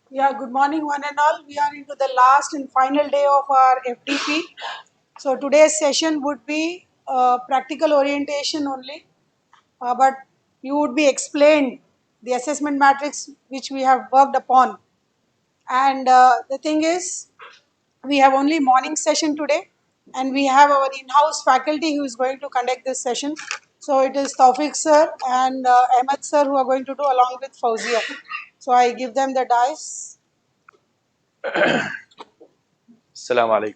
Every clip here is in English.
Yeah, good morning, one and all. We are into the last and final day of our FDP. So today's session would be practical orientation only, but you would be explained the assessment matrix which we have worked upon. And the thing is, we have only morning session today, and we have our in-house faculty who is going to conduct this session. So it is Taufik sir and Ahmed sir who are going to do along with Fauzia. So I give them the dice. Assalamu alaikum.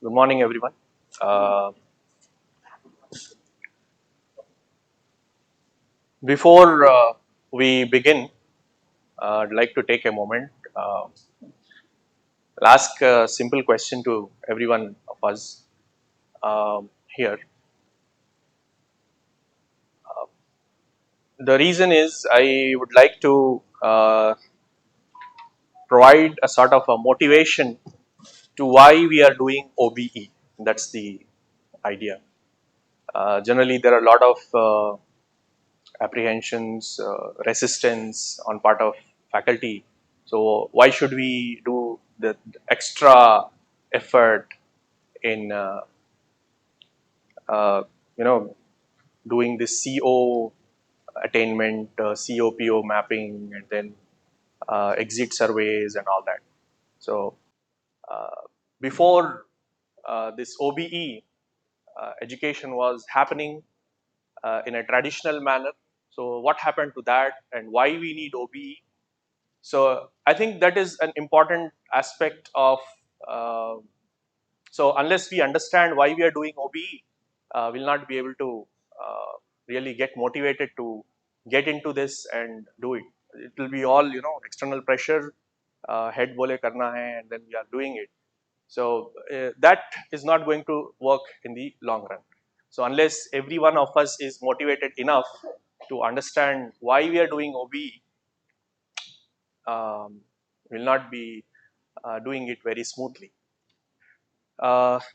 Good morning, everyone. Uh, before we begin, I'd like to take a moment. I'll ask a simple question to everyone of us here. The reason is I would like to provide a sort of a motivation to why we are doing OBE. That's the idea. Generally, there are a lot of apprehensions, resistance on part of faculty. So why should we do the extra effort in uh, you know doing this CO attainment, COPO mapping, and then exit surveys and all that. So before this OBE education was happening in a traditional manner. So what happened to that, and why we need OBE? So I think that is an important aspect of. Uh, so unless we understand why we are doing OBE, we'll not be able to really get motivated to get into this and do it. It will be all external pressure. Head bole karna hai, and then we are doing it. So that is not going to work in the long run. So unless every one of us is motivated enough to understand why we are doing OBE, will not be doing it very smoothly.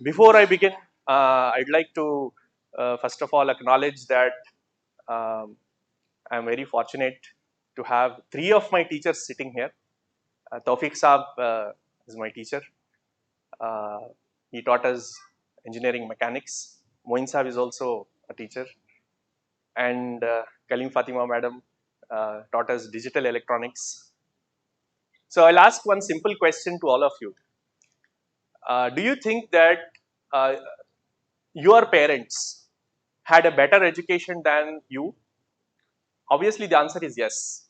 Before I begin, I'd like to first of all acknowledge that um, I'm very fortunate to have three of my teachers sitting here. Tawfiq Saab is my teacher. Uh, he taught us engineering mechanics. Moin Saab is also a teacher. And Kalim Fatima Madam taught us digital electronics. So I'll ask one simple question to all of you. Do you think that uh, your parents had a better education than you? Obviously, the answer is yes.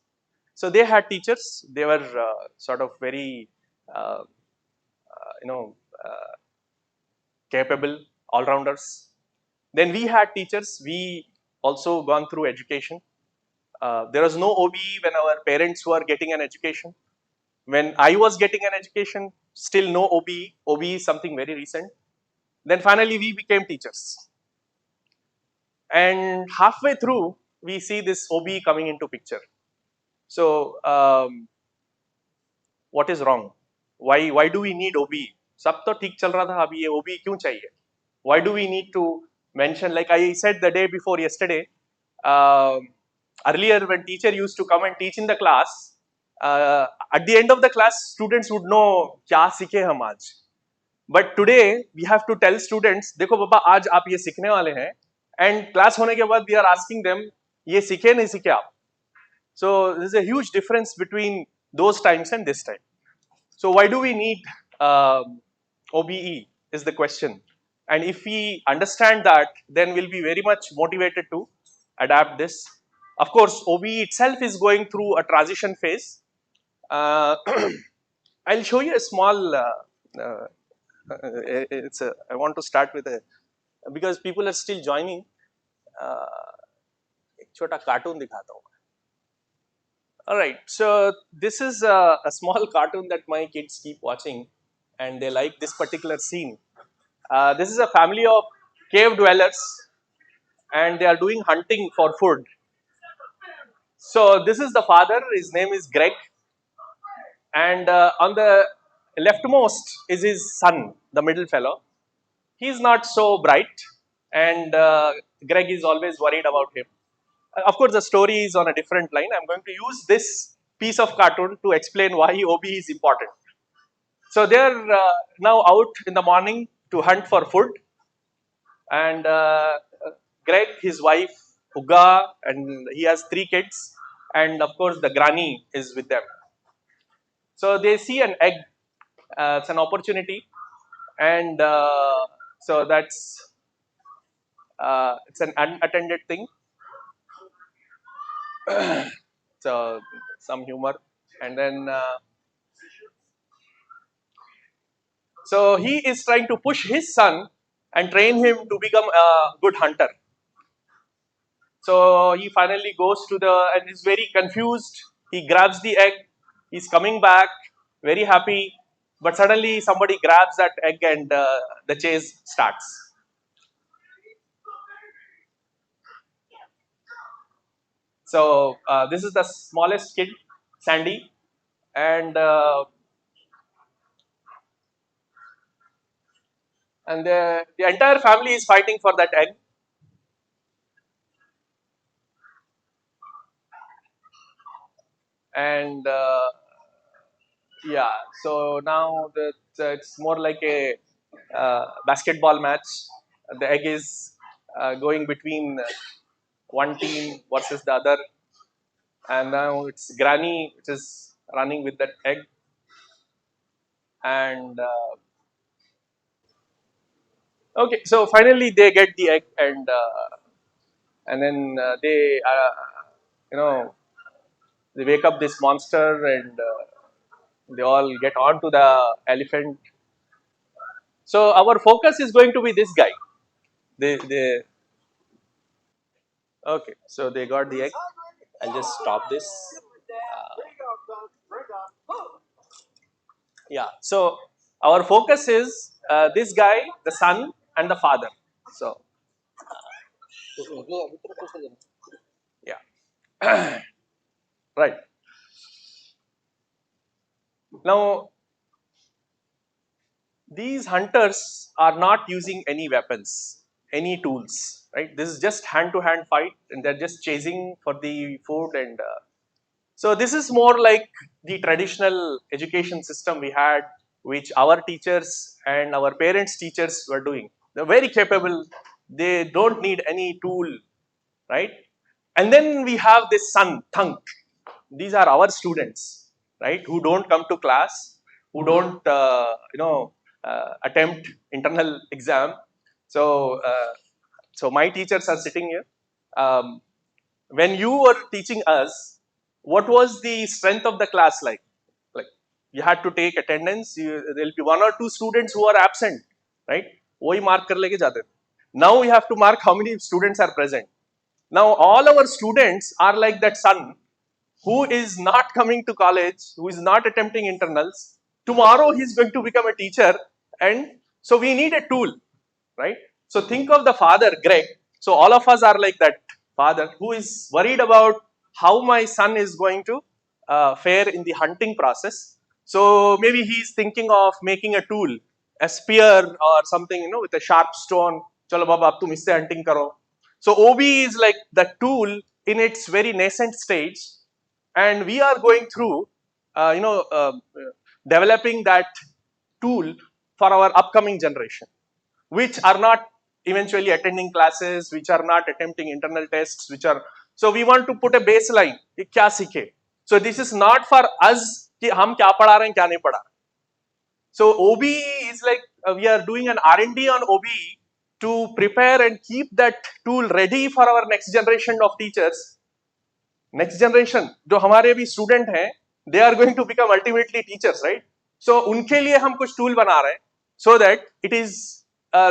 So they had teachers. They were sort of very, uh, you know, uh, capable all-rounders. Then we had teachers. We also gone through education. There was no OBE when our parents were getting an education. When I was getting an education, still no OBE. OBE is something very recent. Then finally, we became teachers. And halfway through, we see this OBE coming into picture. So, what is wrong? Why do we need OBE? सब तो ठीक चल रहा था, अभी ये OBE क्यों चाहिए? Why do we need to mention? Like I said the day before yesterday, earlier when teacher used to come and teach in the class, at the end of the class, students would know क्या सीखे हम आज. But today we have to tell students, देखो पापा आज आप ये सीखने वाले हैं, and class होने के बाद we are asking them, ये सीखे नहीं सीखे आप? So there is a huge difference between those times and this time. So why do we need OBE is the question. And if we understand that, then we'll be very much motivated to adapt this. Of course, OBE itself is going through a transition phase. I'll show you a small. I want to start with a, because people are still joining. एक छोटा cartoon दिखाता हूँ. All right, so this is a small cartoon that my kids keep watching, and they like this particular scene. This is a family of cave dwellers, and they are doing hunting for food. So this is the father. His name is Greg, and on the leftmost is his son, the middle fellow. He's not so bright, and Greg is always worried about him. Of course, the story is on a different line. I'm going to use this piece of cartoon to explain why OBE is important. So they're now out in the morning to hunt for food, and Greg, his wife Uga, and he has 3 kids, and of course the granny is with them. So they see an egg, it's an opportunity, and so that's it's an unattended thing. So some humor, and then so he is trying to push his son and train him to become a good hunter. So he finally goes to the and is very confused. He grabs the egg. He's coming back, very happy. But suddenly somebody grabs that egg and the chase starts. So this is the smallest kid, Sandy, and the entire family is fighting for that egg. And yeah, so now it's more like a basketball match. The egg is going between one team versus the other, and now it's Granny which is running with that egg, and okay, so finally they get the egg, and then they you know they wake up this monster, and they all get onto the elephant. So our focus is going to be this guy. They okay, so they got the egg. I'll just stop this. Yeah, so our focus is this guy, the son, and the father. So yeah, right. Now these hunters are not using any weapons, any tools, right? This is just hand to hand fight, and they're just chasing for the food. And so this is more like the traditional education system we had, which our teachers and our parents' teachers were doing. They're very capable. They don't need any tool, right? And then we have this son, Thunk. These are our students, right? Who don't come to class, who don't, attempt internal exam. So, so my teachers are sitting here. Um, when you were teaching us, what was the strength of the class like? Like you had to take attendance. There'll be 1 or 2 students who are absent, right? वही mark कर लेके जाते थे. Now we have to mark how many students are present. Now all our students are like that son who is not coming to college, who is not attempting internals. Tomorrow he's going to become a teacher, and so we need a tool, right? So think of the father, Greg. So all of us are like that father who is worried about how my son is going to fare in the hunting process. So maybe he's thinking of making a tool, a spear or something, with a sharp stone. Chalo baba, ab tum isse hunting karo. So OB is like the tool in its very nascent stage, and we are going through, developing that tool for our upcoming generation, which are not eventually attending classes, which are not attempting internal tests, which are, so we want to put a baseline कि क्या सीखे. So this is not for us कि हम क्या पढ़ा रहे हैं क्या नहीं पढ़ा. So OBE is like we are doing an R&D on OBE to prepare and keep that tool ready for our next generation of teachers. Next generation जो हमारे भी student हैं, they are going to become ultimately teachers, right? So उनके लिए हम कुछ tool बना रहे हैं so that it is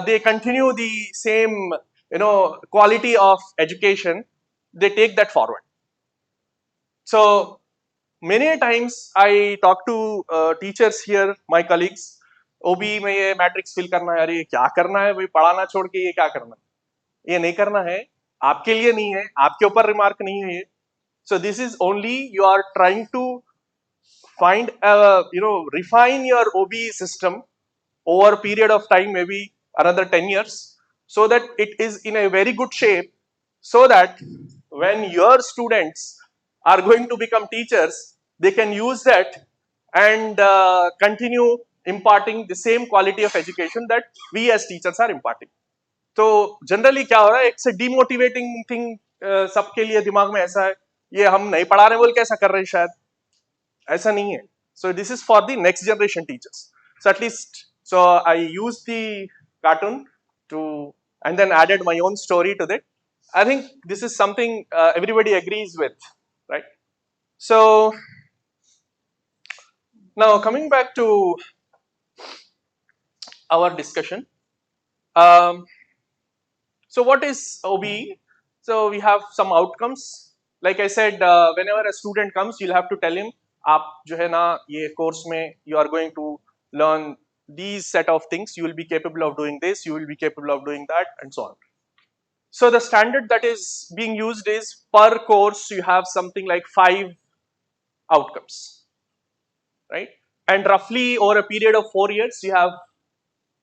they continue the same quality of education. They take that forward. So many times I talk to teachers here, my colleagues. OBE में ये matrix fill करना है, अरे क्या करना है भाई, पढ़ाना छोड़ के ये क्या करना है, ये नहीं करना है, आपके लिए नहीं है, आपके ऊपर रिमार्क नहीं है ये. So this is only you are trying to find refine your OBE system over a period of time, maybe another 10 years, so that it is in a very good shape, so that when your students are going to become teachers, they can use that and continue imparting the same quality of education that we as teachers are imparting. तो generally क्या हो रहा है, एक से demotivating thing सबके लिए दिमाग में ऐसा है, ये हम नहीं पढ़ा रहे बोल के ऐसा कर रहे हैं, शायद ऐसा नहीं है. So this is for the next generation teachers. So at least, so I used the cartoon to and then added my own story to that. I think this is something everybody agrees with, right? So now coming back to our discussion. Um, So what is OBE? So we have some outcomes. Like I said, whenever a student comes, you'll have to tell him, आप जो है ना ये course में you are going to learn these set of things. You will be capable of doing this. You will be capable of doing that, and so on. So the standard that is being used is per course you have something like 5 outcomes, right? And roughly over a period of 4 years, you have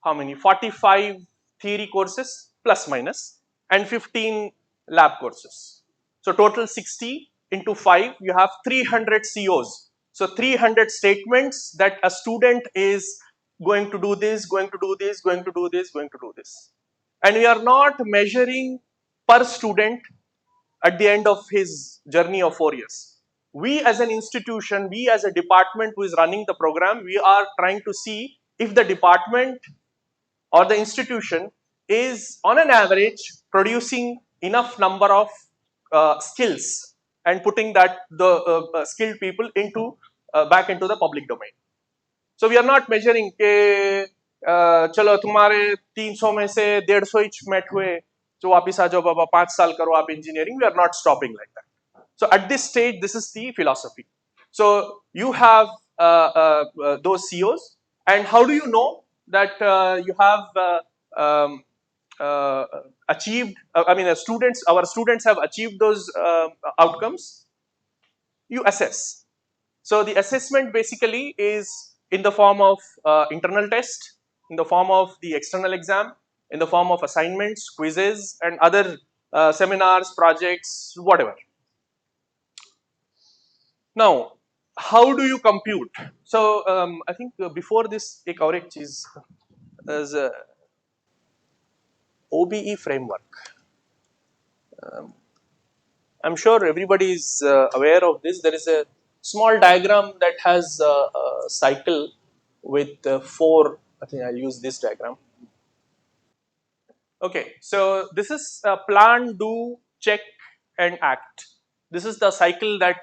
how many? 45 theory courses plus minus and 15 lab courses. So total 60 into 5, you have 300 COs. So 300 statements that a student is going to do this, going to do this, going to do this, going to do this. And we are not measuring per student at the end of his journey of 4 years. We as an institution, we as a department who is running the program, we are trying to see if the department or the institution is on an average producing enough number of skills and putting that the skilled people into back into the public domain. So we are not measuring के चलो तुम्हारे 300 में से 150 ही met हुए, जो वापिस आ जाओ बाबा 5 साल करो आप engineering. We are not stopping like that. So at this stage, this is the philosophy. So you have those COs, and how do you know that you have achieved? I mean, our students have achieved those outcomes. You assess. So the assessment basically is in the form of internal test, in the form of the external exam, in the form of assignments, quizzes, and other seminars, projects, whatever. Now, how do you compute? So I think before this, एक और एक चीज is OBE framework. I'm sure everybody is aware of this. There is a small diagram that has a cycle with 4. I think I'll use this diagram. Okay, so this is plan, do, check, and act. This is the cycle that.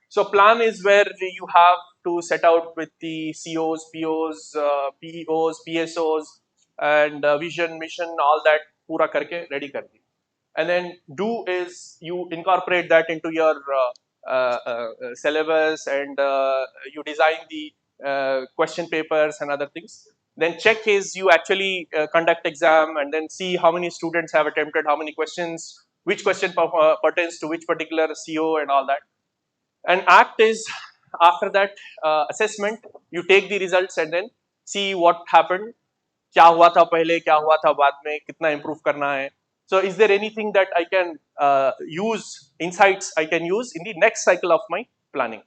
So plan is where you have to set out with the COs, POs, PEOs, PSOs, and vision, mission, all that पूरा करके ready कर दी. And then do is you incorporate that into your syllabus, and you design the question papers and other things. Then check is you actually conduct exam and then see how many students have attempted, how many questions, which question pertains to which particular CO and all that. And act is after that assessment, you take the results and then see what happened, क्या हुआ था पहले, क्या हुआ था बाद में, कितना improve करना है. So is there anything that I can use, insights I can use in the next cycle of my planning?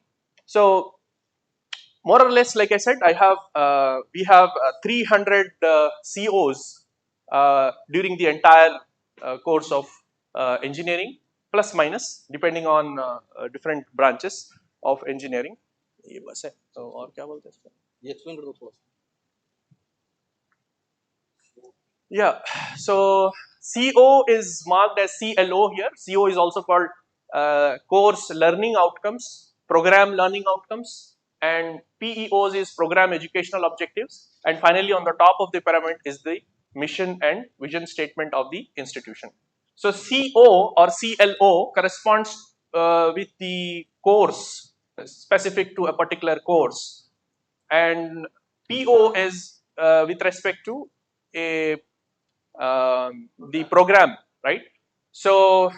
So more or less, like I said, we have 300 COs during the entire course of engineering, plus minus, depending on different branches of engineering. ये बस है, तो और क्या बोलते हैं इसको? ये explain कर दो थोड़ा सा. Yeah, so CO is marked as CLO here. CO is also called course learning outcomes, program learning outcomes, and PEOs is program educational objectives. And finally, on the top of the pyramid is the mission and vision statement of the institution. So CO or CLO corresponds with the course specific to a particular course, and PO is with respect to a the program, right? So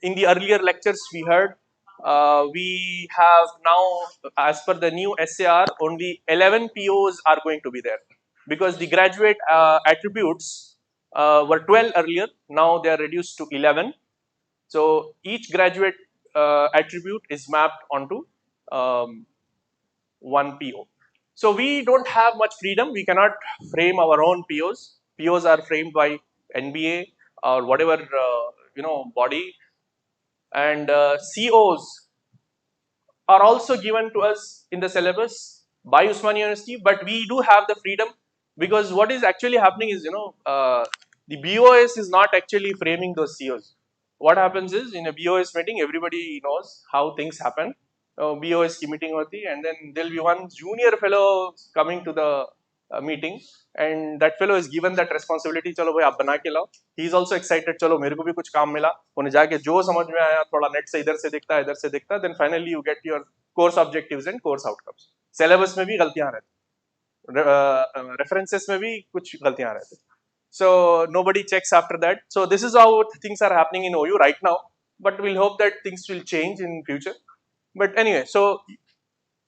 in the earlier lectures we heard, we have now, as per the new SAR, only 11 POs are going to be there, because the graduate attributes were 12 earlier. Now they are reduced to 11. So each graduate attribute is mapped onto one PO. So we don't have much freedom. We cannot frame our own POs. POs are framed by NBA or whatever body, and COs are also given to us in the syllabus by Usmania University, but we do have the freedom, because what is actually happening is, the BOS is not actually framing those COs. What happens is, in a BOS meeting, everybody knows how things happen. BOS की meeting होती, and then there'll be one junior fellow coming to the meeting, and that fellow is given that responsibility. चलो भाई आप बना के लाओ. He is also excited. चलो मेरे को भी कुछ काम मिला. उन्हें जाके जो समझ में आया, थोड़ा नेट से इधर से दिखता. Then finally you get your course objectives and course outcomes. Syllabus में भी गलतियां रहती. References में भी कुछ गलतियां रहती. So nobody checks after that. So this is how things are happening in OU right now. But we'll hope that things will change in future. But anyway, so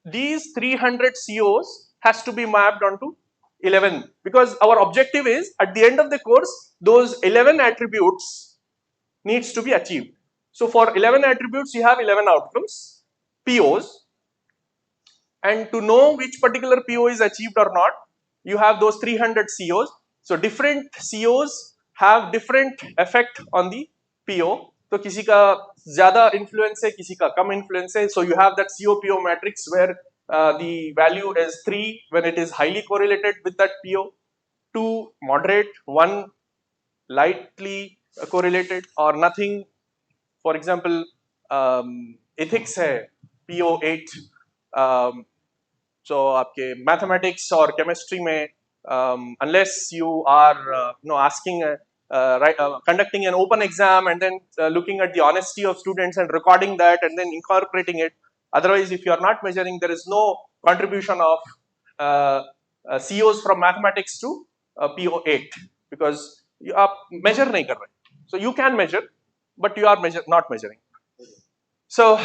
these 300 COs has to be mapped onto 11, because our objective is, at the end of the course, those 11 attributes needs to be achieved. So for 11 attributes, you have 11 outcomes, POs, and to know which particular PO is achieved or not, you have those 300 COs. So different COs have different effect on the PO. तो किसी का ज़्यादा influence है, किसी का कम influence है. So you have that COPO matrix where the value is 3 when it is highly correlated with that PO, 2 moderate, 1 lightly correlated, or nothing. For example, ethics है PO8. So आपके mathematics और chemistry में, unless you are asking conducting an open exam and then looking at the honesty of students and recording that and then incorporating it. Otherwise, if you are not measuring, there is no contribution of COs from mathematics to PO8, because you are measure nahi kar rahe. So you can measure, but you are not measuring. So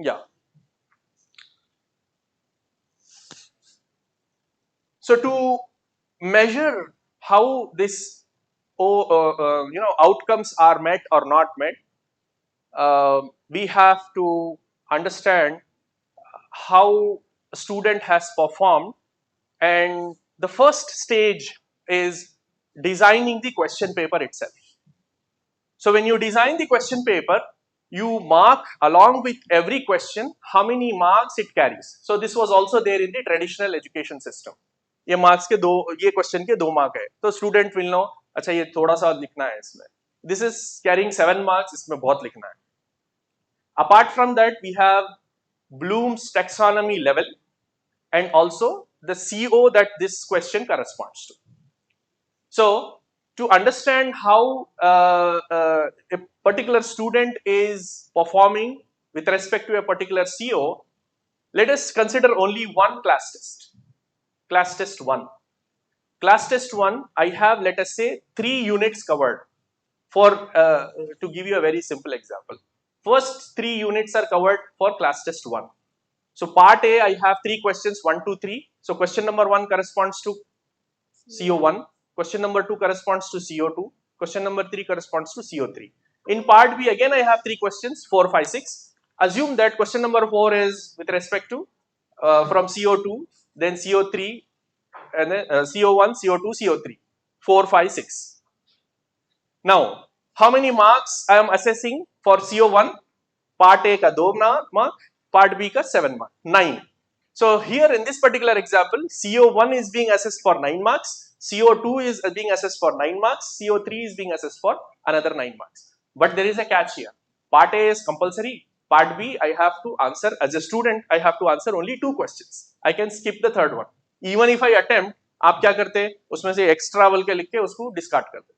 yeah. So to measure how this outcomes are met or not met, we have to understand how a student has performed, and the first stage is designing the question paper itself. So when you design the question paper, you mark along with every question how many marks it carries. So this was also there in the traditional education system. ये marks के ये question के 2 mark है, तो student will know, अच्छा ये थोड़ा सा लिखना है इसमें. This is carrying 7 marks, इसमें बहुत लिखना है. Apart from that, we have Bloom's taxonomy level and also the CO that this question corresponds to. So to understand how a particular student is performing with respect to a particular CO, let us consider only one class test. Class test 1. Class test 1, I have, let us say, 3 units covered. For to give you a very simple example, first 3 units are covered for class test 1. So part A, I have 3 questions, 1, 2, 3. So question number 1 corresponds to CO1. Question number 2 corresponds to CO2. Question number 3 corresponds to CO3. In part B, again I have 3 questions, 4, 5, 6. Assume that question number 4 is with respect to from CO2, then CO3, and then CO1, CO2, CO3, 4, 5, 6. Now, how many marks I am assessing for CO1? Part A ka 2 mark, part B ka 7 mark, 9. So here in this particular example, CO1 is being assessed for 9 marks, CO2 is being assessed for 9 marks, CO3 is being assessed for another 9 marks. But there is a catch here. Part A is compulsory. Part B, I have to answer, as a student, I have to answer only 2 questions. I can skip the third one. Even if I attempt, आप क्या करते हैं? उसमें से extra बोल के लिख के उसको discard कर देते.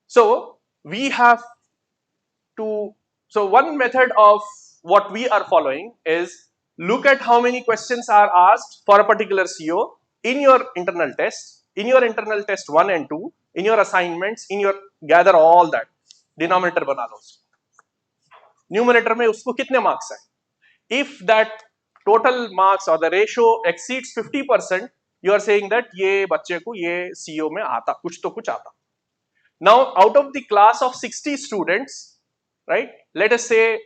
So we have to, so one method of what we are following is look at how many questions are asked for a particular CO in your internal test, 1 and 2, in your assignments, in your, gather all that, denominator बना लो उसको. Numerator में उसको कितने marks हैं? If that total marks or the ratio exceeds 50%, you are saying that ये बच्चे को ये CO में आता, कुछ तो कुछ आता. Now, out of the class of 60 students, right? Let us say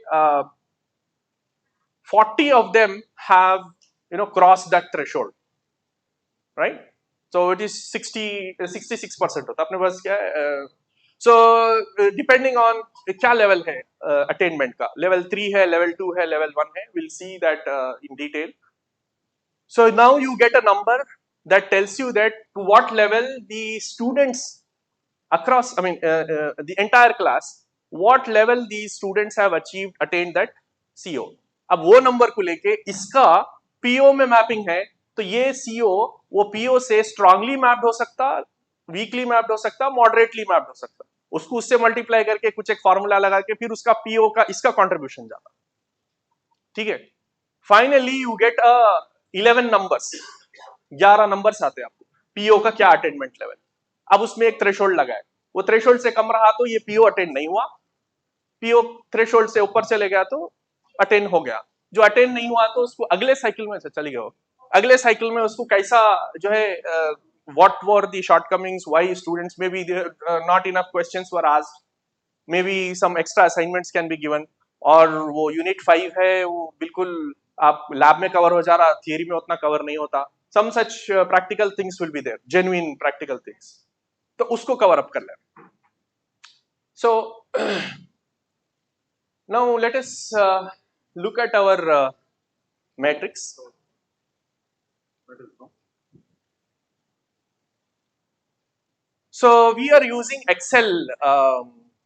40 of them have crossed that threshold, right? So it is 66% होता है अपने पास क्या है so depending on क्या level है attainment का, level 3 है, level 2 है, level 1 है, we'll see that in detail. So now you get a number that tells you that to what level the students across, I mean the entire class, what level these students have attained that CO. अब वो number को लेके इसका PO में mapping है, तो ये CO वो PO से स्ट्रांगली मैप्ड हो सकता, वीकली मैप्ड हो सकता, मॉडरेटली मैप्ड हो सकता, उसको उससे मल्टीप्लाई करके कुछ एक फॉर्मूला लगा के फिर उसका PO का इसका कंट्रीब्यूशन जाता, ठीक है. Finally you get 11 numbers, 11 numbers आते हैं आपको, PO का क्या अटेनमेंट लेवल. अब उसमें एक थ्रेशोल्ड लगा है, वो थ्रेशोल्ड से कम रहा तो ये PO अटेंड नहीं हुआ, PO थ्रेशोल्ड से ऊपर चले गया तो अटेंड हो गया, जो अटेंड नहीं हुआ तो उसको अगले साइकिल में चले गए, अगले साइकिल में उसको कैसा जो है what were the shortcomings, why students maybe not enough questions were asked, maybe some extra assignments can be given, और वो यूनिट 5 है वो बिल्कुल आप लैब में कवर हो जा रहा, थियरी में उतना कवर नहीं होता, some such practical things will be there, genuine practical things, तो उसको कवर अप कर लेना. So now let us look at our matrix. So we are using Excel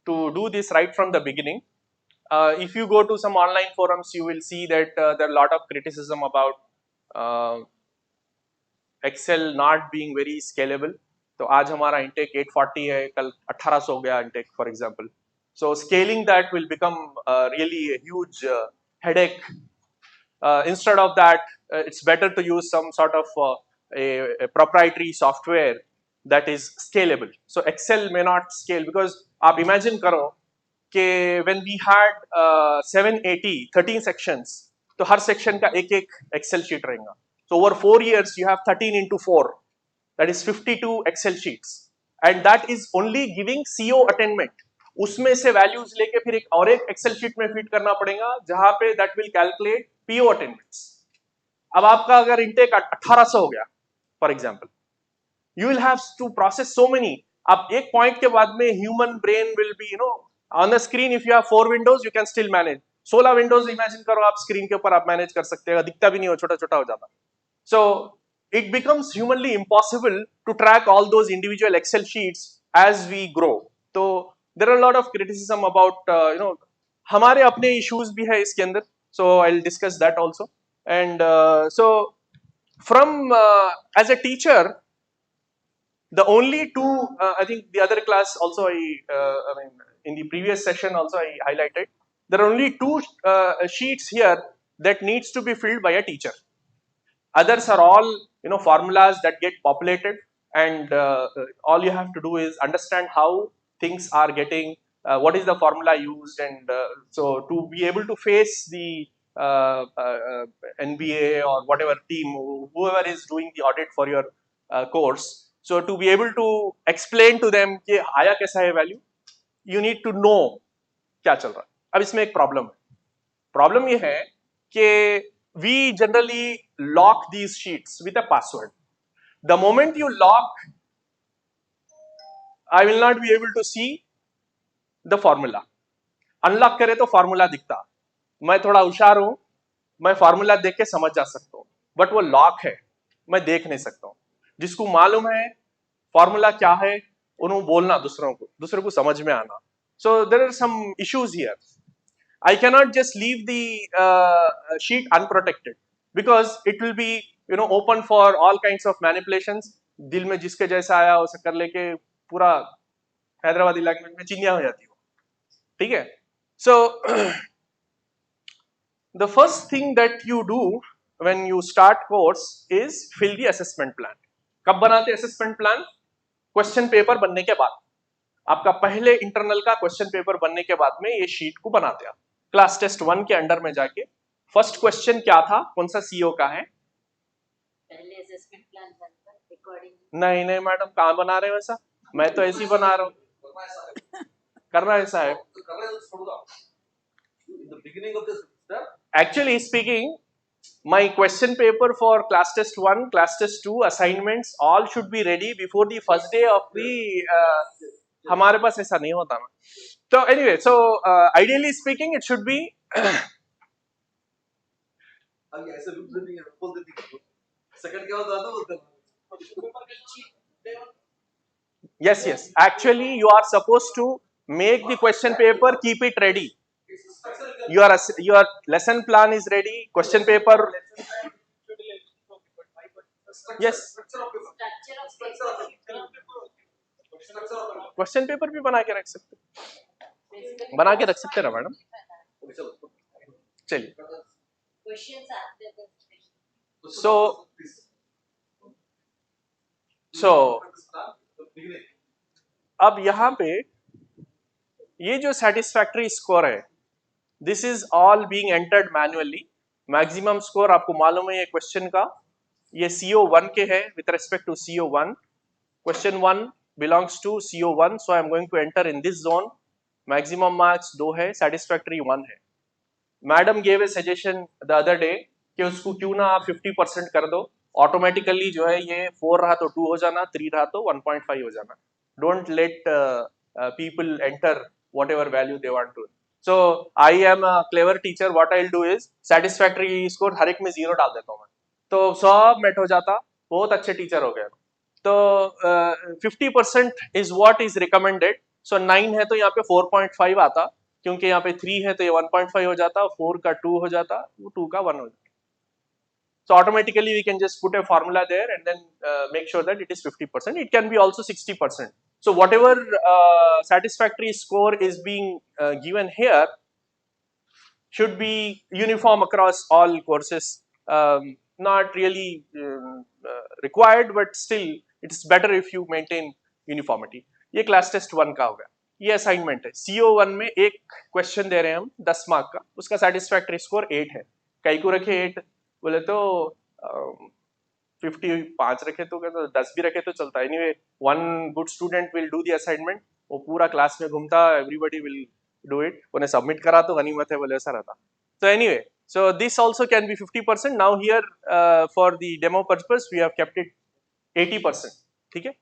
to do this right from the beginning. If you go to some online forums, you will see that there are a lot of criticism about Excel not being very scalable. तो आज हमारा intake 840 है, कल 1800 हो गया intake, for example. So scaling that will become really a huge headache. Instead of that, it's better to use some sort of a proprietary software that is scalable. So Excel may not scale because आप imagine करो कि when we had 780 13 sections, तो हर section का एक एक Excel sheet रहेगा. So over 4 years you have 13 into 4, that is 52 Excel sheets, and that is only giving CO attainment. उसमें से वैल्यूज लेके फिर एक और एक एक्सेल शीट में फीड करना पड़ेगा जहां पे that will calculate PO attendance. अब आपका अगर इंटेक 1800 हो गया for example, you will have to process so many. अब एक पॉइंट के बाद में human brain will be on the screen, if you have 4 windows you can still manage, 16 windows imagine करो आप स्क्रीन के ऊपर, आप मैनेज कर सकते हैं, दिखता भी नहीं हो, छोटा छोटा हो जाता. So it becomes humanly impossible to track all those individual Excel sheets as we grow. So there are a lot of criticism about हमारे अपने issues भी है इसके अंदर, so I'll discuss that also. And so from as a teacher, the only two I think the other class also I mean in the previous session also I highlighted, there are only two sheets here that needs to be filled by a teacher. Others are all formulas that get populated, and all you have to do is understand how things are getting, what is the formula used, and so to be able to face the NBA or whatever team, whoever is doing the audit for your course, so to be able to explain to them कि आया कैसा है value, you need to know क्या चल रहा है. अब इसमें एक प्रॉब्लम ये है कि we generally lock these sheets with a password. The moment you lock, I will not be able to see the formula. Unlock करे तो formula दिखता, मैं थोड़ा होशियार हूं, मैं formula देख के समझ जा सकता हूं, but वो lock है, मैं देख नहीं सकता हूं. जिसको मालूम है formula क्या है, उन्होंने बोलना दूसरों को समझ में आना. So there are some issues here. I cannot just leave the sheet unprotected because it will be open for all kinds of manipulations. दिल में जिसके जैसा आया उसे कर लेके पूरा हैदराबादी लैंग्वेज में चिंया हो जाती हो, ठीक है. So the first thing that you do when you start course is fill the assessment plan. कब बनाते assessment plan? क्वेश्चन पेपर बनने के बाद, आपका पहले इंटरनल का क्वेश्चन पेपर बनने के बाद में ये शीट को बनाते हैं. क्लास टेस्ट 1 के अंडर में जाके फर्स्ट क्वेश्चन क्या था, कौन सा CO का है, पहले असेसमेंट प्लान बनकर अकॉर्डिंग. नहीं मैडम कहाँ बना रहे हो ऐसा, मैं तो ऐसे ही बना रहा हूँ, करना ऐसा है. the beginning of the semester. Actually speaking, my question paper for class test 1, class test 2, assignments all should be ready before the first day of the हमारे पास ऐसा नहीं होता ना. So anyway, so ideally speaking, it should be ऐसे भी नहीं है, बोल देती सेकंड क्या होता है बोलते yes, actually you are supposed to make the question paper, keep it ready. Your lesson plan is ready, question paper. Yes, question paper भी बना के रख सकते ना मैडम. चलिए, so अब यहाँ पे ये जो satisfactory score है, this is all being entered manually. Maximum score आपको मालूम है ये क्वेश्चन का, ये CO1 के है with respect to CO1. Question 1 belongs to CO1, so I am going to enter in this zone. Maximum marks 2 है, satisfactory 1 है. Madam gave a suggestion the other day कि उसको क्यों ना आप 50% कर दो, ऑटोमेटिकली जो है ये 4 रहा तो 2 हो जाना, 3 रहा तो 1.5 हो जाना. Don't let people enter whatever value they want to. So I am a clever teacher. What I'll do is satisfactory score हर एक में 0 डाल देता हूँ मैं, तो सब मेट हो जाता, बहुत अच्छे टीचर हो गए. तो 50% is what is recommended. So 9 है तो यहाँ पे 4.5 आता, क्योंकि यहाँ पे 3 है तो ये 1.5 हो जाता, 4 का 2 हो जाता, 2 का 1 हो जाता. So automatically we can just put a formula there and then make sure that it is 50%. It can be also 60%. So whatever satisfactory score is being given here should be uniform across all courses. Not really required, but still it's better if you maintain uniformity. ये class test 1 का होगा. ये assignment है. CO1 में एक question दे रहे हैं हम 10 मार्क का, उसका satisfactory score 8 है. कई को रखे 8 बोले तो 55 रखे तो 10 भी रखे तो चलता. Anyway, one good student will do the assignment. वो पूरा क्लास में घूमता, everybody will do it. उन्हें सबमिट करा तो गनीमत है बोले, ऐसा रहता. So anyway, so this also can be 50%. Now here for the demo purpose we have kept it 80%. ठीक है.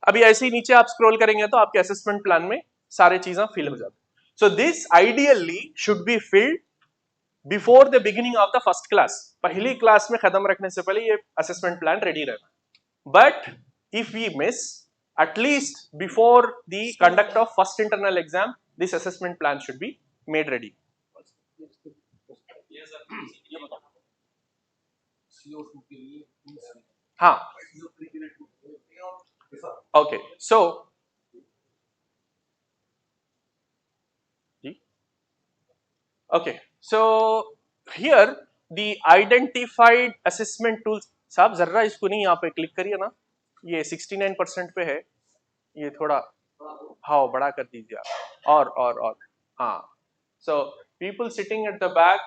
अभी ऐसे ही नीचे आप स्क्रॉल करेंगे तो आपके असेसमेंट प्लान में सारे चीजें फिल हो जाती. So this ideally should be filled before the beginning of the first class. पहली क्लास में खत्म रखने से पहले ये असेसमेंट प्लान रेडी रहना. But if we miss, at least before the conduct of first internal exam, this assessment plan should be made ready. हाँ. Okay, so okay, so here the identified assessment tools. साहब जर्रा इसको नहीं यहाँ पे click करिए ना, ये 69% पे है, ये थोड़ा हाँ बड़ा कर दीजिए आप, और हाँ. So people sitting at the back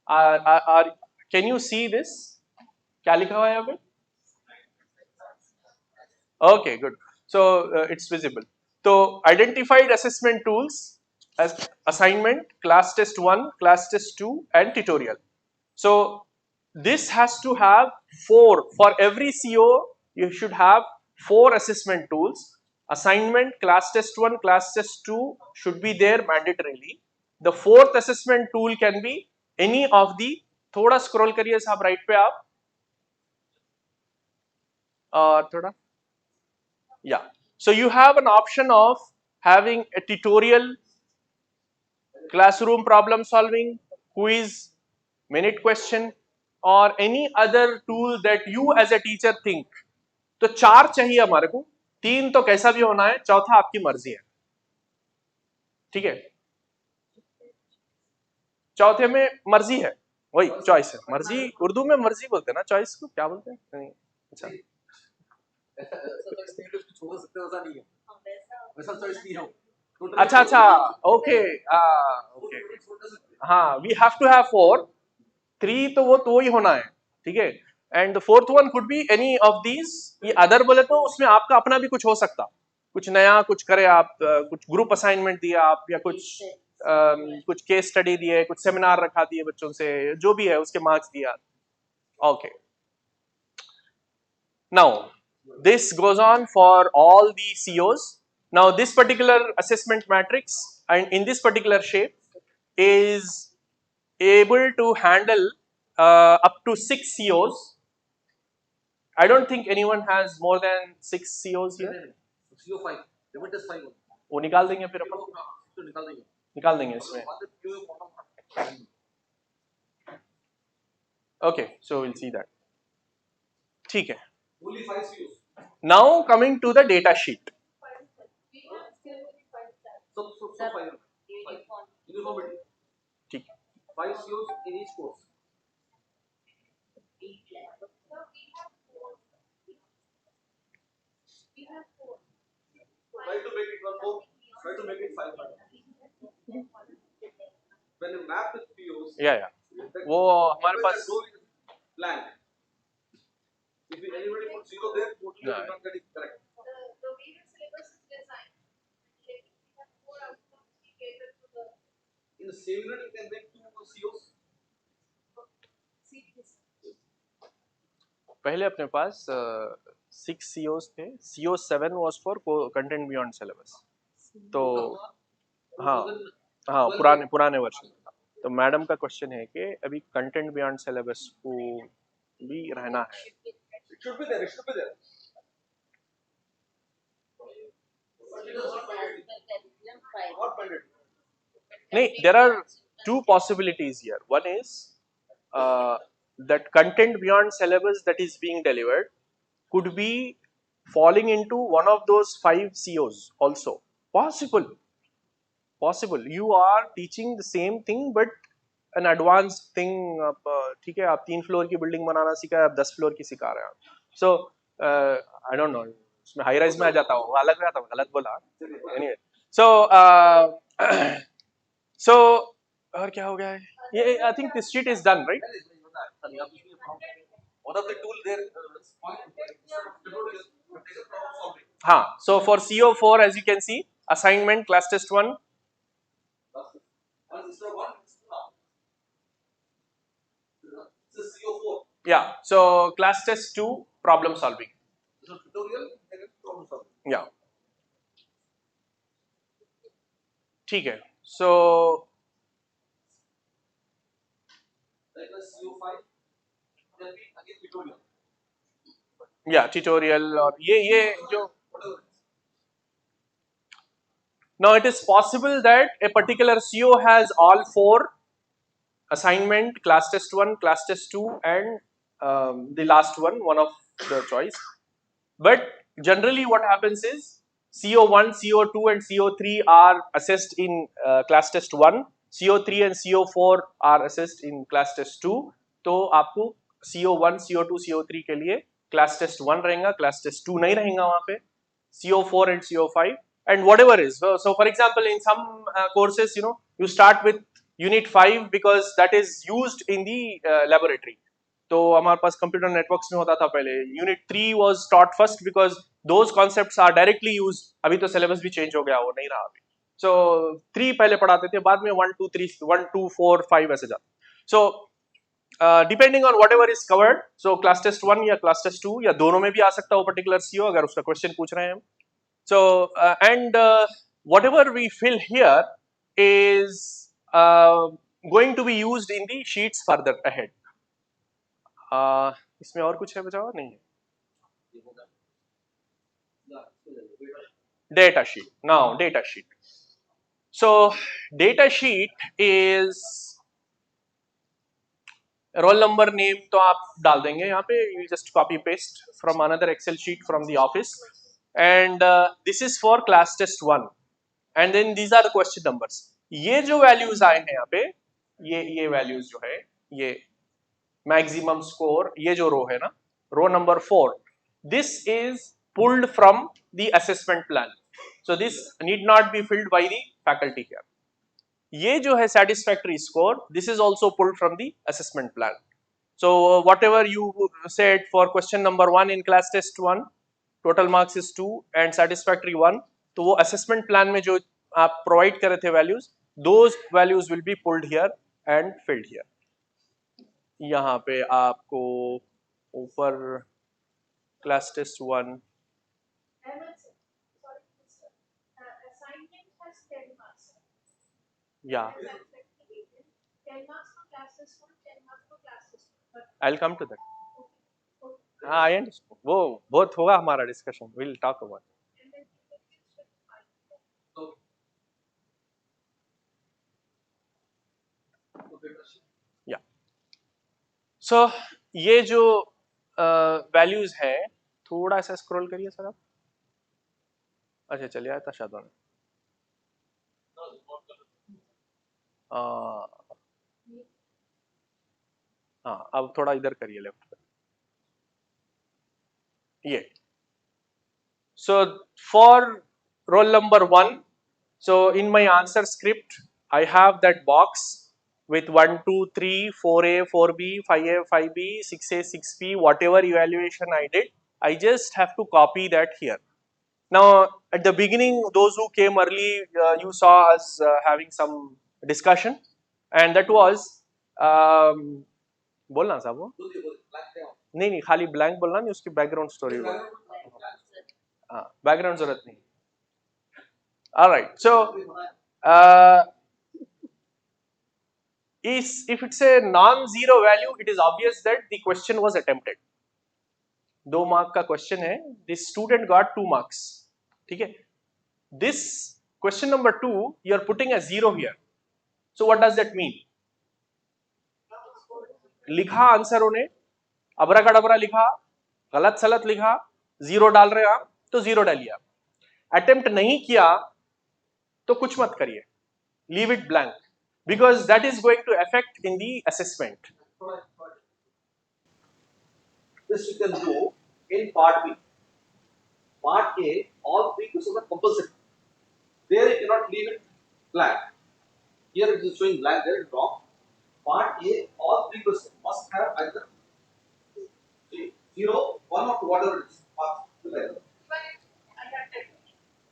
are can you see this? क्या लिखा हुआ है यहाँ पे? Okay, good. So it's visible. So identified assessment tools as assignment, class test 1, class test 2 and tutorial. So this has to have 4. For every CO you should have 4 assessment tools. Assignment, class test 1, class test 2 should be there mandatorily. The 4th assessment tool can be any of the, थोड़ा scroll करिए साहब right पे आप, और थोड़ा, yeah. So you have an option of having a tutorial, classroom problem solving, quiz, minute question, or any other tool that you as a teacher think. तो 4 चाहिए हमारे को, 3 तो कैसा भी होना है, चौथा आपकी मर्जी है. ठीक है, चौथे में मर्जी है, वही चॉइस है. मर्जी उर्दू में मर्जी बोलते हैं ना, चॉइस को क्या बोलते हैं? अच्छा अच्छा, ओके ओके, हाँ, वी हैव टू हैव 4. 3 तो वो ही होना है, ठीक है. And the 4th one could be any of these. ये अदर बोले तो उसमें आपका अपना भी कुछ हो सकता, कुछ नया कुछ करे आप, कुछ ग्रुप असाइनमेंट दिया आप, या कुछ कुछ केस स्टडी दिए, कुछ सेमिनार रखा दिए बच्चों से, जो भी है उसके मार्क्स दिया. Okay. Now, this goes on for all the COs. Now, this particular assessment matrix and in this particular shape is able to handle up to 6 COs. I don't think anyone has more than 6 COs here. CO5. Limit is 5. वो निकाल देंगे फिर अपन निकाल देंगे इसमें. Okay, so we'll see that. ठीक है. Only 5 COs. Now coming to the data sheet. So 5. Uniformity. ठीक. 5 COs in each course. Try to make it 4. Try to make it 5. When you map with POs. Yeah. वो हमारे पास blank. If anybody put 0 there, totally will not get it correct. The way the syllabus is designed, like we have 4 outcomes we cater to the. In the same unit, you can make 2 COs. पहले अपने पास 6 COs थे. CO7 was for content beyond syllabus. तो हाँ हाँ पुराने वर्षन. तो madam का question है कि अभी कंटेंट बियॉन्ड सिलेबस को भी रहना है. It should be there. It should be there. No, there are two possibilities here. One is that content beyond syllabus that is being delivered could be falling into one of those 5 COs also. Possible. You are teaching the same thing but an advanced thing. ठीक है, आप 3 floor की building बनाना सीखा है, आप 10 floor की सिखा रहे हैं. So I don't know, उसमें हाई राइज में आ जाता हूँ, अलग में आता हूँ, गलत बोला. Anyway, so और क्या हो गया है ये. I think this sheet is done, right? One of the tool there. हाँ, so for CO4 as you can see, assignment class test 1. Yeah, so class test 2 problem solving. Yeah. ठीक है, so yeah, tutorial और ये जो. Now it is possible that a particular CO has all 4: assignment, class test 1, class test 2 and the last one of the choice. But generally what happens is CO1, CO2 and CO3 are assessed in class test 1, CO3 and CO4 are assessed in class test 2. तो आपको CO1, CO2, CO3 के लिए class test 1 रहेगा, class test 2 नहीं रहेगा वहाँ पे, CO4 and CO5 and whatever is. So for example, in some courses, you start with unit 5 because that is used in the laboratory. तो हमारे पास कंप्यूटर नेटवर्क्स में होता था पहले. Unit 3 was taught first because those concepts are directly used. अभी तो syllabus भी change हो गया, वो नहीं रहा अभी. सो 3 पहले पढ़ाते थे, बाद में 1 2 3 1 2 4 5 ऐसे जाते. So depending on whatever is covered, so class test 1 या क्लास टेस्ट 2 या दोनों में भी आ सकता है वो पर्टिकुलर सीओ अगर उसका क्वेश्चन पूछ रहे हैं हम. So and whatever we fill here is going to be used in the sheets further ahead. इसमें और कुछ है बचा हुआ नहीं है. Data sheet. Now data sheet. So data sheet is roll number, name तो आप डाल देंगे यहाँ पे. You just copy paste from another Excel sheet from the office and this is for class test 1 and then these are the question numbers. ये जो values आए हैं यहाँ पे, ये values जो है, ये maximum score, ये जो रो है ना, row number 4, this is pulled from the assessment plan. So this need not be filled by the faculty here. ये जो है satisfactory score, this is also pulled from the assessment plan. So whatever you said for question number 1 in class test 1, total marks is 2 and satisfactory 1, तो वो assessment plan में जो आप provide कर रहे थे values, those values will be pulled here and filled here. यहाँ पे आपको ऊपर क्लास टेस्ट 1 या I'll come to that. हाँ, I understand. वो बहुत होगा हमारा discussion. We'll talk about it. या सो ये जो वैल्यूज है, थोड़ा सा स्क्रॉल करिए सर आप. अच्छा चलिए आया था शायद में. हाँ अब थोड़ा इधर करिए लेफ्ट पे. ये so for roll number 1, so in my answer script I have that box with 1 2 3 4A 4B 5A 5B 6A 6B, whatever evaluation I did, I just have to copy that here. Now at the beginning, those who came early, you saw us having some discussion, and that was बोलना साहब वो नहीं खाली blank बोलना नहीं, उसकी background story बोलना. हाँ बैकग्राउंड जरूरत नहीं. Alright, so if it's a non-zero value, it is obvious that the question was attempted. 2 mark का क्वेश्चन है, the student got 2 marks. ठीक है. This question number 2, you are putting a 0 here. So what does that mean? लिखा आंसरों ने, अबरा कड़बरा लिखा, गलत सलत लिखा, 0 डाल रहे आप तो 0 डालिए. आप अटेम्प्ट नहीं किया तो कुछ मत करिए, leave it blank, because that is going to affect in the assessment. This you can do in part B. Part A, all 3 questions are compulsory. There you cannot leave it blank. Here it is showing blank, there it is wrong. Part A, all 3 questions must have either 0, 1 or 2, whatever it is.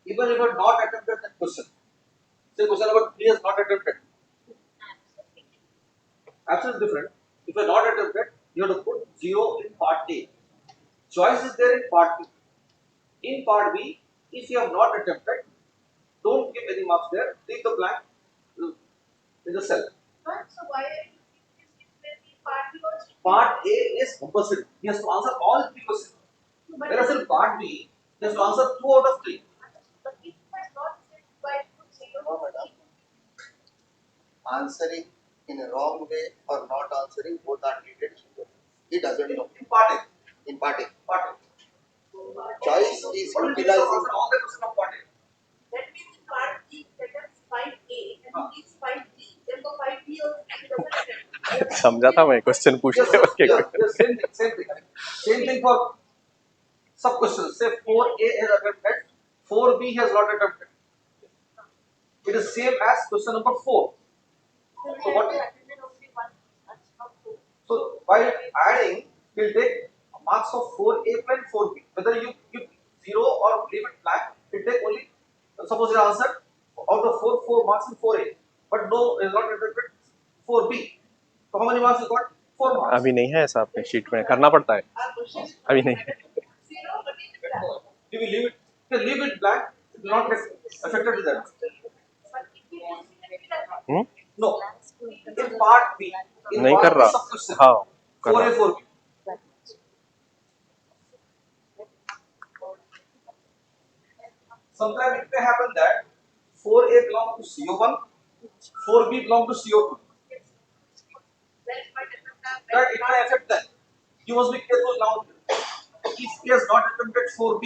Even if you have not attempted that question, say question number 3 is not attempted. Absolutely different. If you are not attempted, you have to put 0 in part A. Choice is there in part B. In part B, if you have not attempted, don't give any marks there. Leave the blank in the cell. So why are you giving part B also? Part A is compulsory. He has to answer all 3 questions. Whereas in part B, he has to answer 2 out of 3. But if it was not said, why put 0? Answering in a wrong way or not answering, both are treated equally. He doesn't know. In part A. In part A. Part A. Choice is What will be the utilizing. answer all the questions of part A? That means in part B, let us find A and he is find B. Then for 5B also he doesn't attend. समझा था मैं question पूछने Yes, के. yes, same thing. Same thing for sub questions. Say 4A has attempted, 4B has not attempted. It is same as question number 4. So what? So while adding, we'll take marks of 4A and 4B. Whether you give 0 or leave it blank, it take only, suppose you answered out of 4 marks in 4A, but no is not attempted 4B. So how many marks you got? 4 marks. अभी नहीं है ऐसा अपने sheet में, करना पड़ता है. अभी नहीं है. You will leave it. You can leave it blank. It will not get affected with that. No. In part B, in नहीं part कर B रहा. sub-question, हाँ कर 4A, रहा. 4B. Sometimes it may happen that 4A belongs to CO1, 4B belongs to CO2. That it may affect that. You must be careful now. If he has not attempted 4B,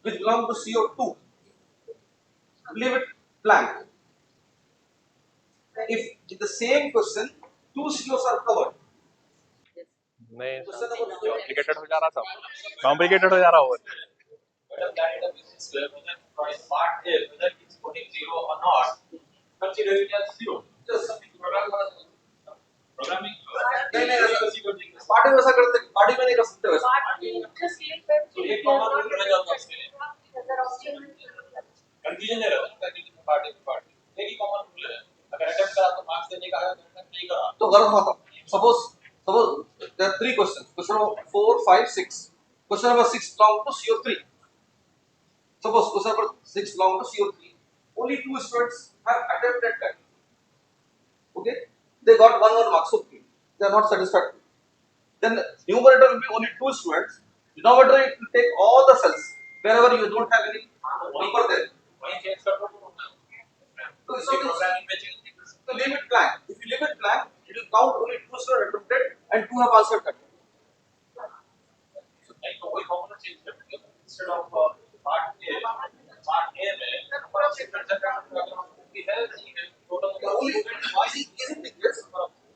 which belongs to CO2, leave it blank. If in the same question, 2 COs are covered. नहीं complicated हो जा रहा था. Complicated हो जा रहा होगा. Whether that is whether part A, whether it's putting 0 or not, consider it as 0. Just something programming. नहीं पार्टी में ऐसा करते, पार्टी में नहीं कर सकते वैसा. तो एक कॉमन रूल रह जाता है उसके लिए. कंफ्यूजन नहीं रहता कि पार्टी एक ही कॉमन रूल है. देने का है नहीं करा तो गलत बात है. Suppose there are 3 questions. Question number 4, 5, 6. Question number 6 belongs to CO3. Suppose question number 6 belongs to CO3. Only 2 students have attempted that. Okay, they got 1 marks. Okay, they are not satisfied. Then numerator will be only 2 students. Denominator it will take all the cells wherever you don't have any number there. वही change कर दो So it's okay. Programming में change नहीं कर सकते So leave it blank. If you leave it blank, it will count only 2 students attempted and 2 have answered that. नहीं तो वही फॉर्मूला चेंज कर देंगे इंस्टेड ऑफ पार्ट ए में नंबर ऑफ स्टूडेंट्स अगर हम भी है नहीं है The only easy thing is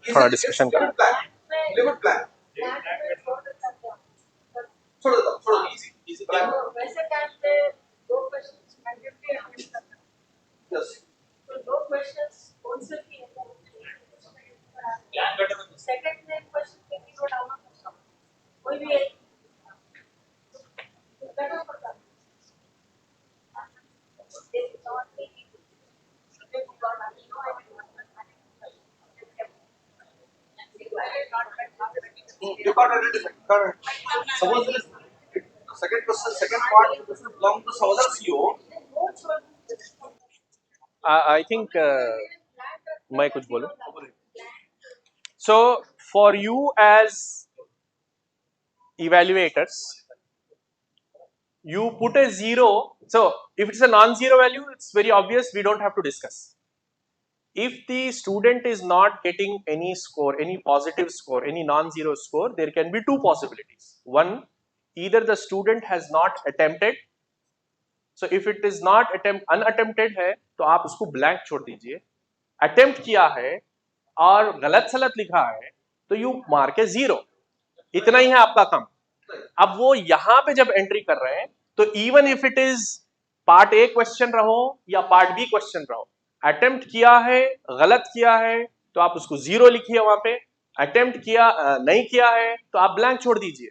थोड़ा discussion leave it blank. Leave it blank. छोड़ दो इजी इजी blank. वैसे टाइम पे 2 क्वेश्चंस मैंडेटरी अटेम्प्ट करना है Yes. तो 2 क्वेश्चंस कौन से की है प्लान बेटर है सेकंड में क्वेश्चन पे भी नोट डाउन करना कोई भी एक तो बेटर पड़ता है It's not easy. They got I know I You can't identify. Correct. Suppose this second question, second part of the question belongs to some other CO. I think मैं कुछ बोलूं. So for you as evaluators, you put a 0. So if it's a non-zero value, it's very obvious, we don't have to discuss. If the student is not getting any score, any positive score, any non-zero score, there can be 2 possibilities. One, either the student has not attempted. So if it is not unattempted है तो आप उसको blank छोड़ दीजिए. Attempt किया है और गलत सलत लिखा है तो you mark a 0. इतना ही है आपका काम. अब वो यहाँ पे जब एंट्री कर रहे हैं तो even if it is part A question रहो या पार्ट बी क्वेश्चन रहो, अटेम्प्ट किया है गलत किया है तो आप उसको 0 लिखिए वहां पे. अटेम्प्ट किया नहीं किया है तो आप ब्लैंक छोड़ दीजिए.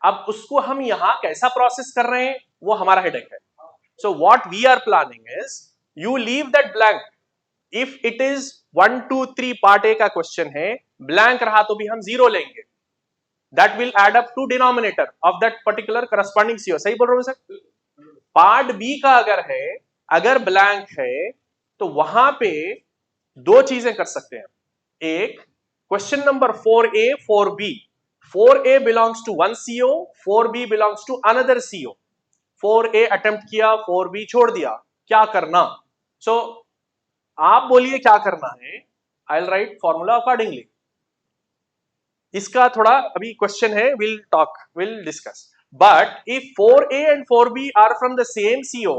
अब उसको हम यहाँ कैसा प्रोसेस कर रहे हैं वो हमारा हेडेक है. So what we are planning is you leave that blank. If it is 1 2 3 part A का क्वेश्चन है, ब्लैंक रहा तो भी हम 0 लेंगे. That will add up to denominator of that particular corresponding CO. सही बोल रहा हूँ सर? पार्ट बी का अगर है, अगर ब्लैंक है तो वहां पे 2 चीजें कर सकते हैं. एक, question number 4A 4B. 4A belongs to one CO, 4B belongs to another CO. 4A attempt किया, 4B छोड़ दिया, क्या करना? सो आप बोलिए क्या करना है. I will write formula accordingly. इसका थोड़ा अभी क्वेश्चन है, we'll discuss. But if 4A and 4B are from the same CO,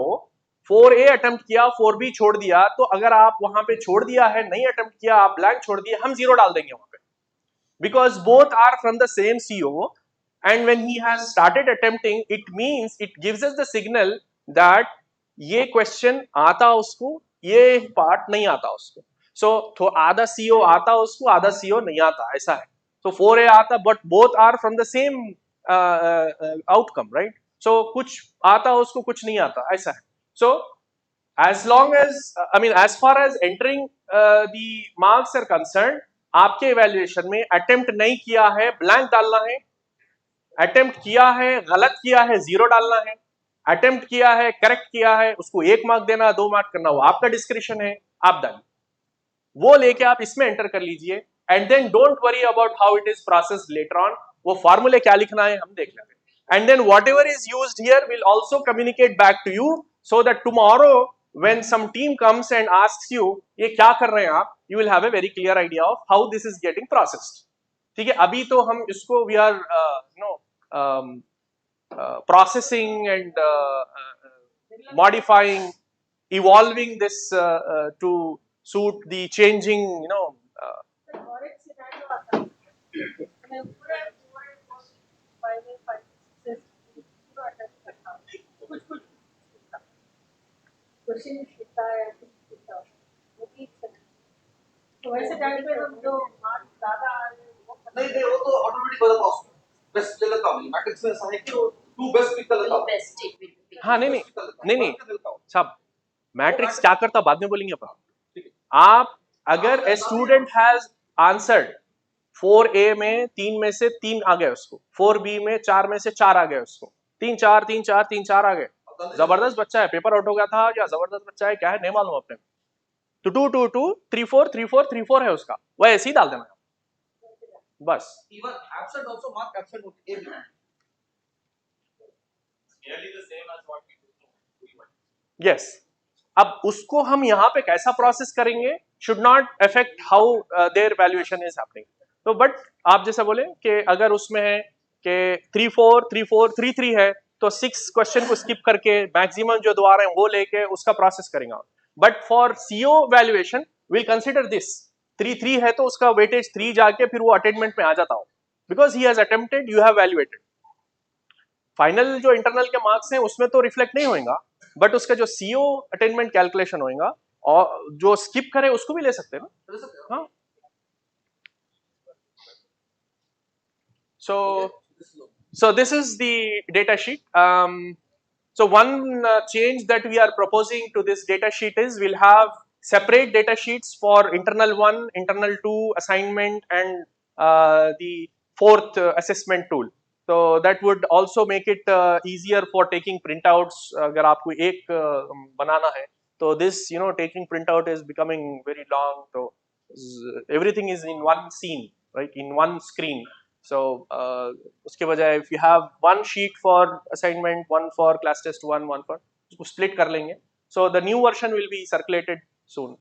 4A attempt किया, 4B छोड़ दिया, तो अगर आप वहां पे छोड़ दिया है, नहीं अटेम्प्ट किया, आप ब्लैंक छोड़ दिया, हम 0 डाल देंगे वहां पे. Because both are from the same CO, and when he has started attempting, it means it gives us the signal that ये क्वेश्चन आता उसको, ये पार्ट नहीं आता उसको. So आधा CO आता उसको, आधा CO नहीं आता, ऐसा है. So 4A आता, but both are from the same outcome, right? So कुछ आता उसको, कुछ नहीं आता, ऐसा है. So as long as as far as entering the marks are concerned, आपके evaluation में attempt नहीं किया है, blank डालना है. attempt किया है, गलत किया है, 0 डालना है. attempt किया है, correct किया है, उसको 1 मार्क देना, 2 मार्क करना, वो आपका discretion है, आप डालिए. वो लेके आप इसमें एंटर कर लीजिए. And then don't worry about how it is processed later on. वो फॉर्मूले क्या लिखना है हम देख लेंगे. And then whatever is used here will also communicate back to you, so that tomorrow when some team comes and asks you ये क्या कर रहे हैं आप, you will have a very clear idea of how this is getting processed. ठीक है, अभी तो हम इसको we are processing and modifying, evolving this to suit the changing और एक सिनेरियो आता है मैं पूरे कोर्स 5 6 पूरा अटेम्प्ट करता हूं कुछ क्वेश्चन लिखता है लिखता हूं वो ठीक है. तो वैसे टाइम पे जो मार्क्स ज्यादा आ रहे हैं वो नहीं वो तो ऑटोमेटिक हो जाता है. बेस्ट ले लेता हूँ. मैट्रिक्स में ऐसा है कि 2 बेस्ट पिक कर लेता हूँ. हाँ नहीं साहब, मैट्रिक्स क्या करता बाद में बोलेंगे अपन. आप अगर a student has answered 4A में 3 में से 3 आ गए उसको, 4B में 4 में से 4 आ गए उसको, 3 4 3 4 3 4 आ गए, जबरदस्त बच्चा है, पेपर आउट हो गया था या जबरदस्त बच्चा है, क्या है नहीं मालूम अपने, तो 2 2 2 3 4 3 4 3 4 है उसका, वो ऐसे ही डाल देना बस. Even absent also mark absent with A. Nearly the same as what we do to B1. यस. अब उसको हम यहाँ पे कैसा प्रोसेस करेंगे should not affect how their valuation is happening. तो बट आप जैसा बोले कि अगर उसमें है कि 3 4 3 4 3 3 है तो 6 क्वेश्चन को स्किप करके मैक्सिमम जो दो आ रहे हैं वो लेके उसका प्रोसेस करेंगे. But for CO valuation will consider this 3 3 है तो उसका वेटेज 3 जाके फिर वो अटेनमेंट में आ जाता हो, because he has attempted, you have valuated. Final जो इंटरनल के मार्क्स हैं उसमें तो रिफ्लेक्ट नहीं होएगा, बट उसका जो सीओ अटेनमेंट कैलकुलेशन होएगा और जो स्किप करे उसको भी ले सकते हैं ना. हाँ. So this is the data sheet. So one change that we are proposing to this data sheet is we'll have separate data sheets for internal 1, internal 2, assignment, and the fourth assessment tool. So that would also make it easier for taking printouts. अगर आपको एक बनाना है तो this taking printout is becoming very long. So everything is in one scene, right, in one screen. So उसके बजाय if you have one sheet for assignment, one for class test 1, one for, उसको split कर लेंगे. So the new version will be circulated soon.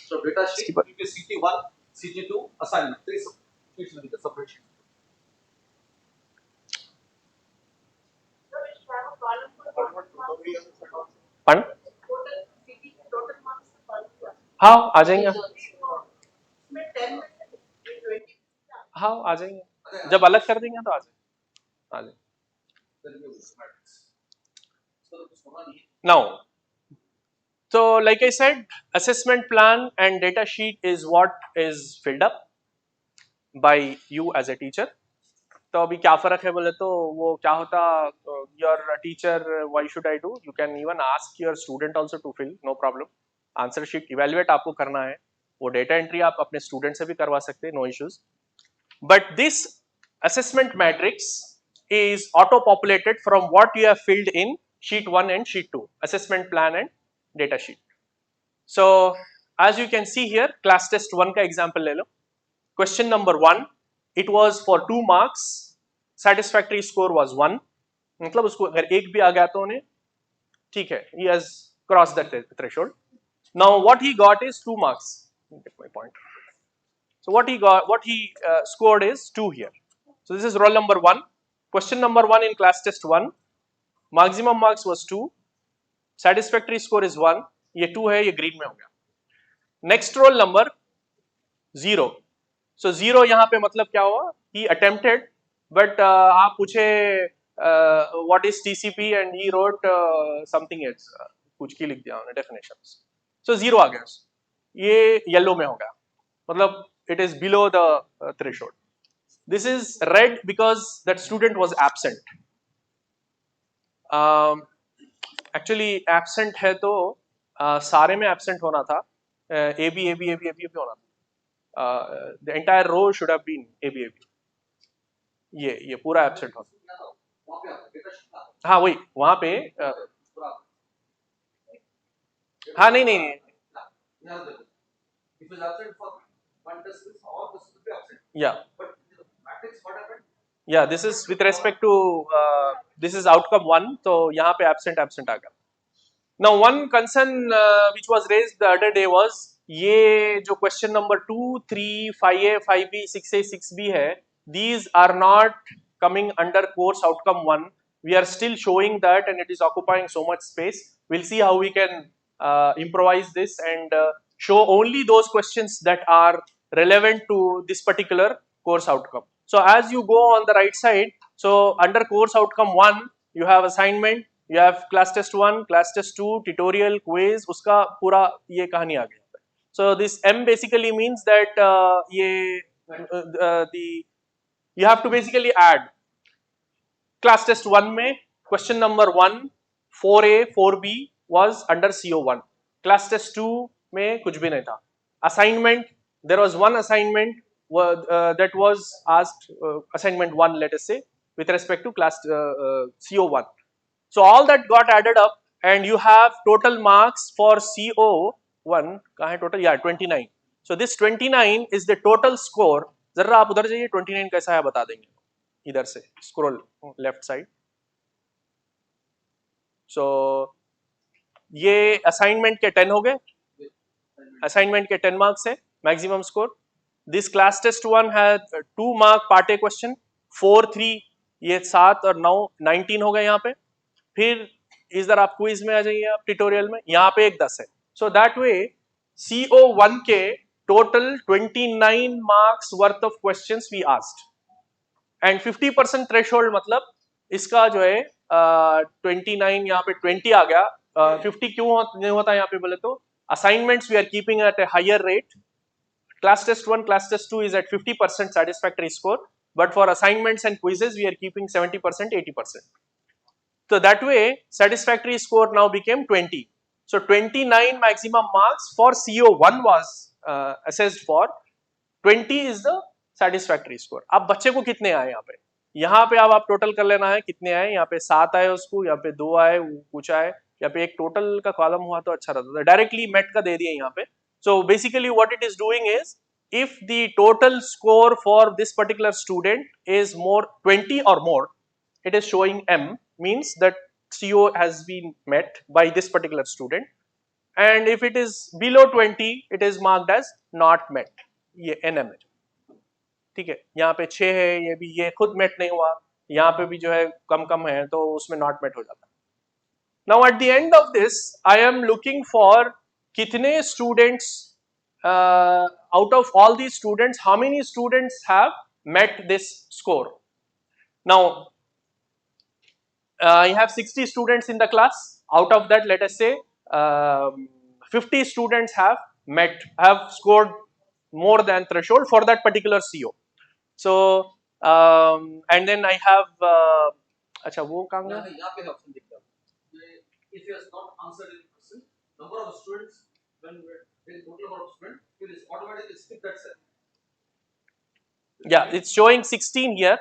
So data sheet will be CT1, CT2, assignment. 3 sheets will be the separate sheet. So we should have a column for Pardon? total CT, total marks for column. हाँ आ जाएंगे. इसमें 10 में से 20. हाँ आ जाएंगे, जब अलग कर देंगे तो आ जाएंगे. Now, so like I said, assessment plan and data sheet is what is filled up by you as a teacher. तो अभी क्या फर्क है बोले तो वो क्या होता, your teacher, why should I do? You can even ask your student also to fill, no problem. Answer sheet evaluate आपको करना है, वो data entry आप अपने student से भी करवा सकते हैं, no issues. But this assessment matrix is auto-populated from what you have filled in sheet 1 and sheet 2, assessment plan and data sheet. So as you can see here, class test 1 का example ले लो. Question number 1, it was for 2 marks, satisfactory score was 1. मतलब उसको अगर एक भी आ गया तो उन्हें ठीक है, he has crossed that threshold. Now what he got is 2 marks. Get my point. So what he scored is 2 here. So this is roll number 1. Question number 1 in class test 1. Maximum marks was 2. Satisfactory score is 1. ये 2 है, ये green में हो गया. Next roll number 0. So 0 यहाँ पे मतलब क्या हुआ? He attempted, but आप पूछे what is TCP and he wrote something else. कुछ की लिख दिया उन्होंने definitions. So 0 आ गया. ये yellow में हो गया. मतलब it is below the threshold. This is red because that student was absent. Actually absent है तो सारे में absent होना था, AB होना था. The entire row should have been AB. ये पूरा absent होता. हाँ वही वहाँ पे हाँ नहीं. If is absent for one test, all tests will be absent. Yeah. But in the matrix, what happened? Yeah, this is with respect to this is outcome 1, so यहाँ पे absent आ गया. Now one concern which was raised the other day was ये जो question number 2, 3, 5A, 5B, 6A, 6B है, these are not coming under course outcome 1. We are still showing that and it is occupying so much space. We'll see how we can improvise this and show only those questions that are relevant to this particular course outcome. So as you go on the right side, so under course outcome 1, you have assignment, you have class test 1, class test 2, tutorial, quiz, उसका पूरा ये कहानी आ गया. So this M basically means that you have to basically add class test 1 में question number 1, 4A, 4B was under CO1. Class test 2 में कुछ भी नहीं था. Assignment, there was one assignment that was asked, assignment 1, let us say, with respect to class CO1. So all that got added up and you have total marks for CO1, कहाँ है total? Yeah, 29. So this 29 is the total score. जरा आप उधर जाइए, 29 कैसा है बता देंगे इधर से, scroll left side. So ये assignment के 10 हो गए, assignment के 10 marks है maximum score. This class test 1 had 2 mark part A question, 4, 3, ये 7 और 9, 19 हो गए यहाँ पे. फिर इधर आप क्विज में आ जाइए, आप ट्यूटोरियल में, यहाँ पे एक 10 है. सो दैट वे CO1 के total 29 marks worth of questions we asked and 50% threshold, मतलब इसका जो है 29 यहाँ पे 20 आ गया. 50 क्यों नहीं होता यहाँ पे बोले तो assignments we are keeping at a higher rate. Class test 1, class test 2 is at 50% satisfactory score, but for assignments and quizzes we are keeping 70%, 80%. So that way satisfactory score now became 20. So 29 maximum marks for CO1 was assessed for. 20 is the satisfactory score. अब बच्चे को कितने आए यहाँ पे अब आप total कर लेना है कितने आए. यहाँ पे 7 आए उसको, यहाँ पे 2 आए, कुछ आए, यहाँ पे एक टोटल का कॉलम हुआ तो अच्छा रहता था. डायरेक्टली मेट का दे दिए यहाँ पे. So basically what it is doing is, if the total score for this particular student is more 20 or more, it is showing M, means that CO has been met by this particular student, and if it is below 20 it is marked as not met. ये NM है, ठीक है. यहाँ पे 6 है, ये भी ये खुद मेट नहीं हुआ, यहाँ पे भी जो है कम कम है तो उसमें नॉट मेट हो जाता है. Now at the end of this I am looking for कितने students, out of all these students how many students have met this score. Now you have 60 students in the class. Out of that, let us say 50 students have scored more than threshold for that particular CO. So and then I have अच्छा वो कहाँ गया? यहाँ पे option दिख रहा है. If he has not answered any question, number of students, when there is total number of students, it is automatically skip that cell. Yeah, it's showing 16 here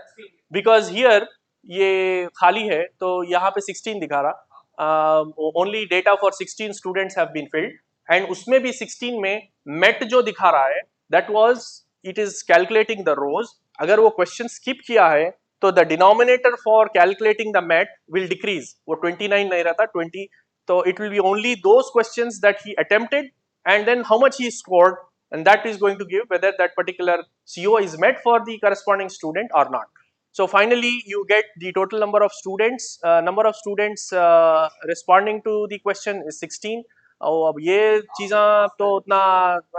because here ये खाली है तो यहाँ पे 16 दिखा रहा. Only data for 16 students have been filled and उसमें भी 16 में met जो दिखा रहा है, that was, it is calculating the rows. अगर वो question skip किया है तो the denominator for calculating the met will decrease. वो 29 नहीं रहता 20, तो it will be only those questions that he attempted and then how much he scored, and that is going to give whether that particular CO is met for the corresponding student or not. So finally you get the total number of students. Number of students responding to the question is 16. और अब ये चीज़ा तो उतना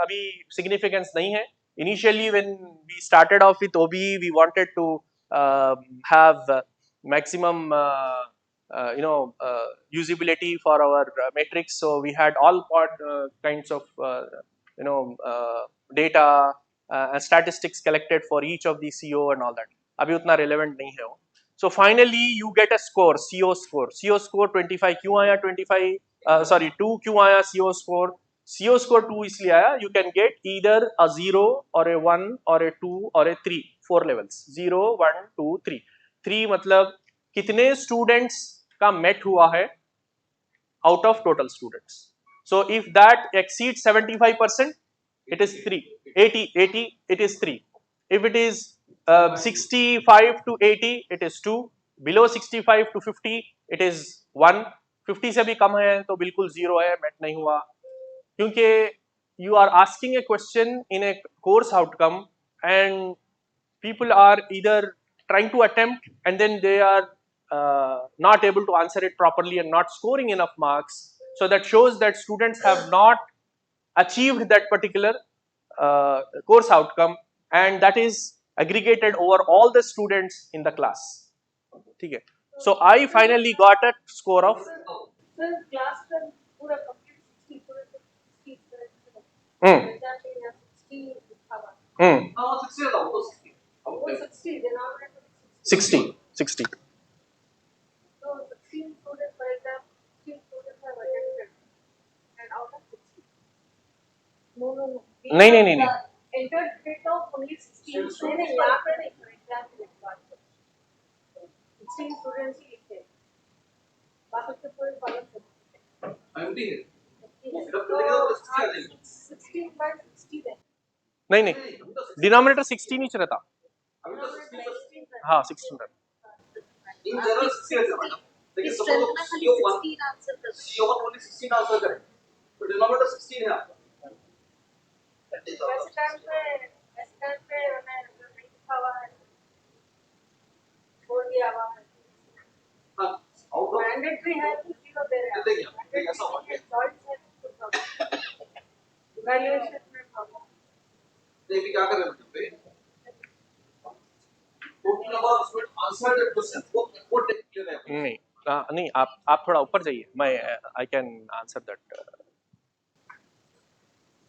अभी significance नहीं है. Initially when we started off with OBE, we wanted to have maximum usability for our matrix. So we had all kinds of data and statistics collected for each of the CO and all that. अभी उतना relevant नहीं है वो. So finally you get a score, CO score. CO score 25 क्यों आया 25? Sorry 2 क्यों आया CO score? CO score 2 इसलिए आया, you can get either a 0 or a 1 or a 2 or a 3, 4 levels, 0, 1, 2, 3. 3 मतलब कितने students का met हुआ है out of total students. So if that exceeds 75%, it is 3. 80, it is 3. If it is 65 to 80, it is 2. Below 65 to 50, it is 1. 50 से भी कम है तो बिल्कुल 0 है, met नहीं हुआ. क्योंकि you are asking a question in a course outcome and people are either trying to attempt and then they are not able to answer it properly and not scoring enough marks. So that shows that students have not achieved that particular course outcome, and that is aggregated over all the students in the class. ठीक है. So I finally got a score of Sir, class में पूरा complete 60 पूरे 60 exactly 60 लिखा हुआ. हाँ 60 था वो 60. वो 60 denominator 60. 60. So 16 students for example, 16 students have attended and out of 60. No. नहीं नहीं नहीं नहीं Entered rate of only 16 students. यहाँ पे नहीं एग्जाम के बाद 16 students ही लिखते हैं बाकी तो कोई फॉलो एमटी है तो 16 by 60 है नहीं नहीं डिनोमिनेटर 16 ही रहता अभी तो 16 हाँ 16 रहता इन जनरल 16 है मैडम लेकिन सपोज CO1 only 16 आंसर करें तो डिनोमिनेटर 16 है आपका वैसे टाइम पे मैंने नहीं लिखा हुआ है छोड़ दिया हुआ है हां आउट ऑफ मैंडेटरी है तो जीरो दे रहे हैं देखिए ऐसा हुआ है चॉइस है इवैल्यूएशन में प्रॉब्लम ये भी क्या कर रहे हैं पे total number of student answer that question वो टेक क्लियर है नहीं नहीं आप थोड़ा ऊपर जाइए मैं आई कैन आंसर दैट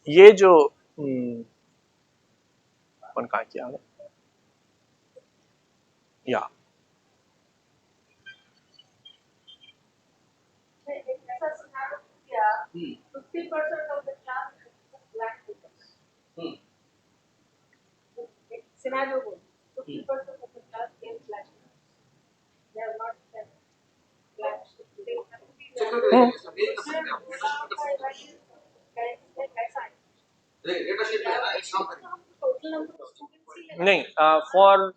ये जो अपन कहाँ किया है या ऐसा सिनेरियो किया 50% of the class is black people scenario बोल 50% of the class is black they are not black they have to be data sheet में ना एक काम करें total number of students ही नहीं for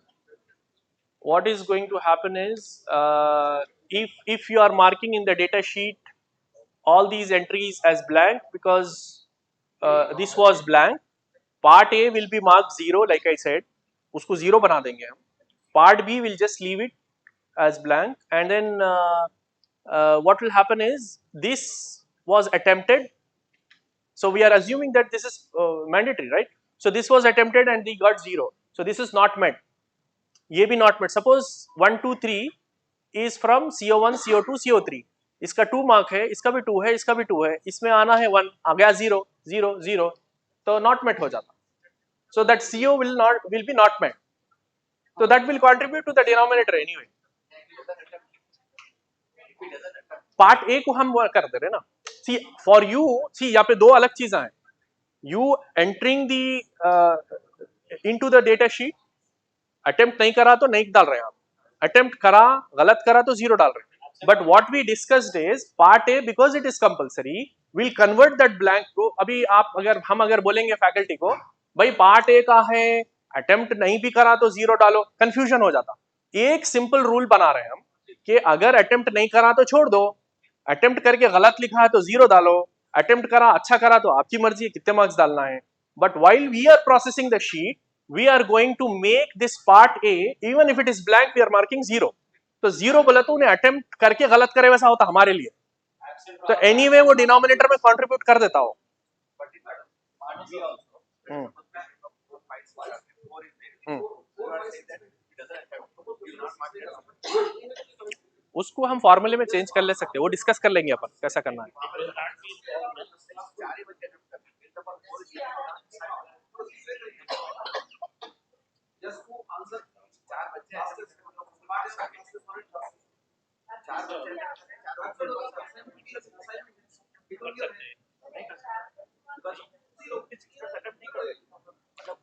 what is going to happen is if you are marking in the data sheet all these entries as blank because this was blank part A will be marked 0 like I said उसको 0 बना देंगे हम part B will just leave it as blank and then what will happen is this was attempted so we are assuming that this is mandatory right so this was attempted and they got 0 so this is not met ये भी not met suppose 1 2 3 is from CO1 CO2 CO3 इसका 2 mark है इसका भी 2 है इसका भी 2 है इसमें आना है 1 आ गया 0 0 0 तो नॉट मेट हो जाता so that CO will be not met so that will contribute to the denominator anyway part A को हम कर दे रहे ना सी फॉर यू सी यहाँ पे दो अलग चीजें हैं you entering the into the data sheet attempt नहीं करा तो नहीं डाल रहे हैं आप अटेम्प्ट करा गलत करा तो 0 डाल रहे हैं but what we discussed is part A because it is compulsory will convert that blank को अभी आप अगर बोलेंगे फैकल्टी को भाई पार्ट ए का है अटेम्प्ट नहीं भी करा तो 0 डालो कंफ्यूजन हो जाता एक सिंपल रूल बना रहे हैं हम कि अगर अटेम्प्ट नहीं करा तो छोड़ दो अटेम्प्ट करके गलत लिखा है तो 0 डालो अटेम्प्ट करा अच्छा करा तो आपकी मर्जी है कितने मार्क्स डालना है but while we are processing the sheet we are going to make this part A even if it is blank we are marking 0 तो 0 बोला तो उन्हें अटेम्प्ट करके गलत करे वैसा होता हमारे लिए तो anyway वो डिनोमिनेटर में कंट्रीब्यूट कर देता हो उसको हम फॉर्मूले में चेंज कर ले सकते हैं वो डिस्कस कर लेंगे अपन कैसा करना है just who answer चार बच्चे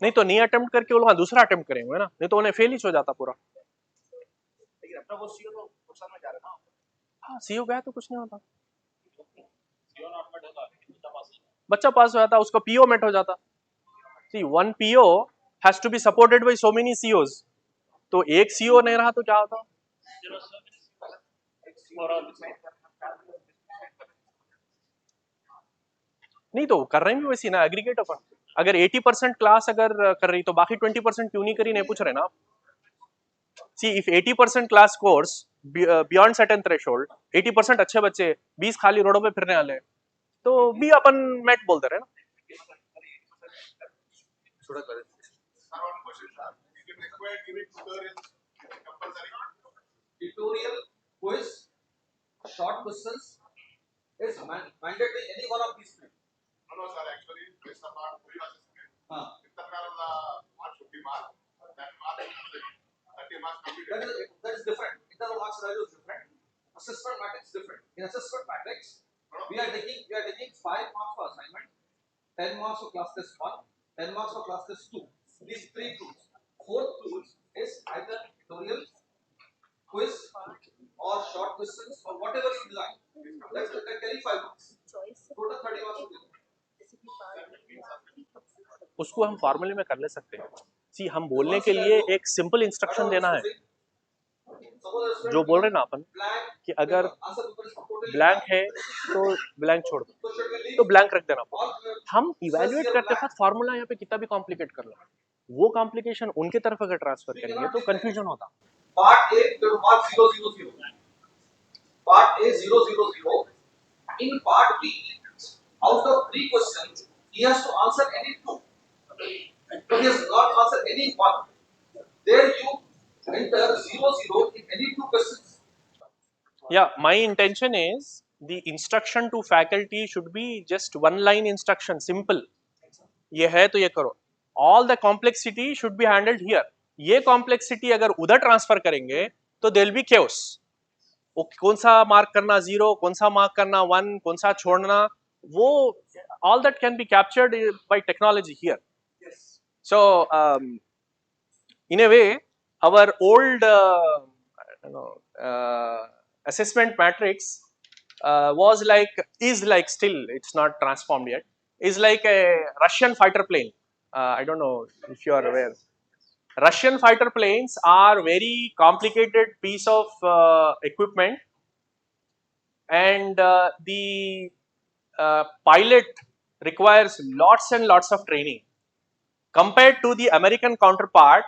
नहीं तो नहीं अटेम्प्ट करके वो लोग दूसरा अटेम्प्ट करेंगे ना नहीं तो उन्हें फेल ही हो जाता पूरा लेकिन अपना वो सीओ तो नुकसान में जा रहा है ना हाँ सीओ गया तो कुछ नहीं होता बच्चा पास हो जाता उसको पीओ मेट हो जाता see one PO has to be supported by so many COs तो एक सीओ नहीं रहा तो क्या होता नहीं तो कर रहे हैं भी वैसी ना एग्रीगेट अपन अगर 80% क्लास अगर कर रही तो बाकी 20% क्यों नहीं करी नहीं पूछ रहे ना see if 80% class course beyond certain threshold 80% अच्छे बच्चे 20 खाली रोडों पे फिरने वाले तो भी अपन मेट बोलते रहे ना tutorial quiz short questions is mandatory any one of these three no sir actually based upon pre assessment internal marks should be marked that mark 30 marks completed that is different internal marks value is different assessment matrix different in assessment matrix we are taking 5 marks for assignment 10 marks for class test 1 10 marks for class test 2. These 3 tools. 4th tool is either tutorial, quiz, or short questions, or whatever you design. That's carry 5 marks. Total 30 marks will be there. उसको हम फॉर्मूले में कर ले सकते हैं। सी हम बोलने के लिए एक सिंपल इंस्ट्रक्शन देना है, जो बोल रहे ना अपन कि अगर ब्लैंक है तो ब्लैंक छोड़ दो, तो ब्लैंक रख देना। हम इवैल्यूएट करते वक्त फॉर्मूला यहाँ पे कितना भी कॉम्प्लिकेट कर लो, वो कॉम्प्लिकेशन उनके तरफ अगर ट्रांसफर करेंगे तो कंफ्यूजन होता। Part A mark 000, part A 000, in part B out of 3 questions he has to answer any 2, but he has not answered any 1. There you enter 00 in any 2 questions. Yeah, my intention is the instruction to faculty should be just one line instruction, simple. ये है तो ये करो. All the complexity should be handled here. ये complexity अगर उधर transfer करेंगे तो there will be chaos. कौन सा मार्क करना 0, कौन सा मार्क करना 1, कौन सा छोड़ना, वो all that can be captured by technology here. Yes. So in a way our old assessment matrix is like still it's not transformed yet, is like a Russian fighter plane. I don't know if you are aware. Russian fighter planes are very complicated piece of equipment, and the pilot requires lots and lots of training compared to the American counterpart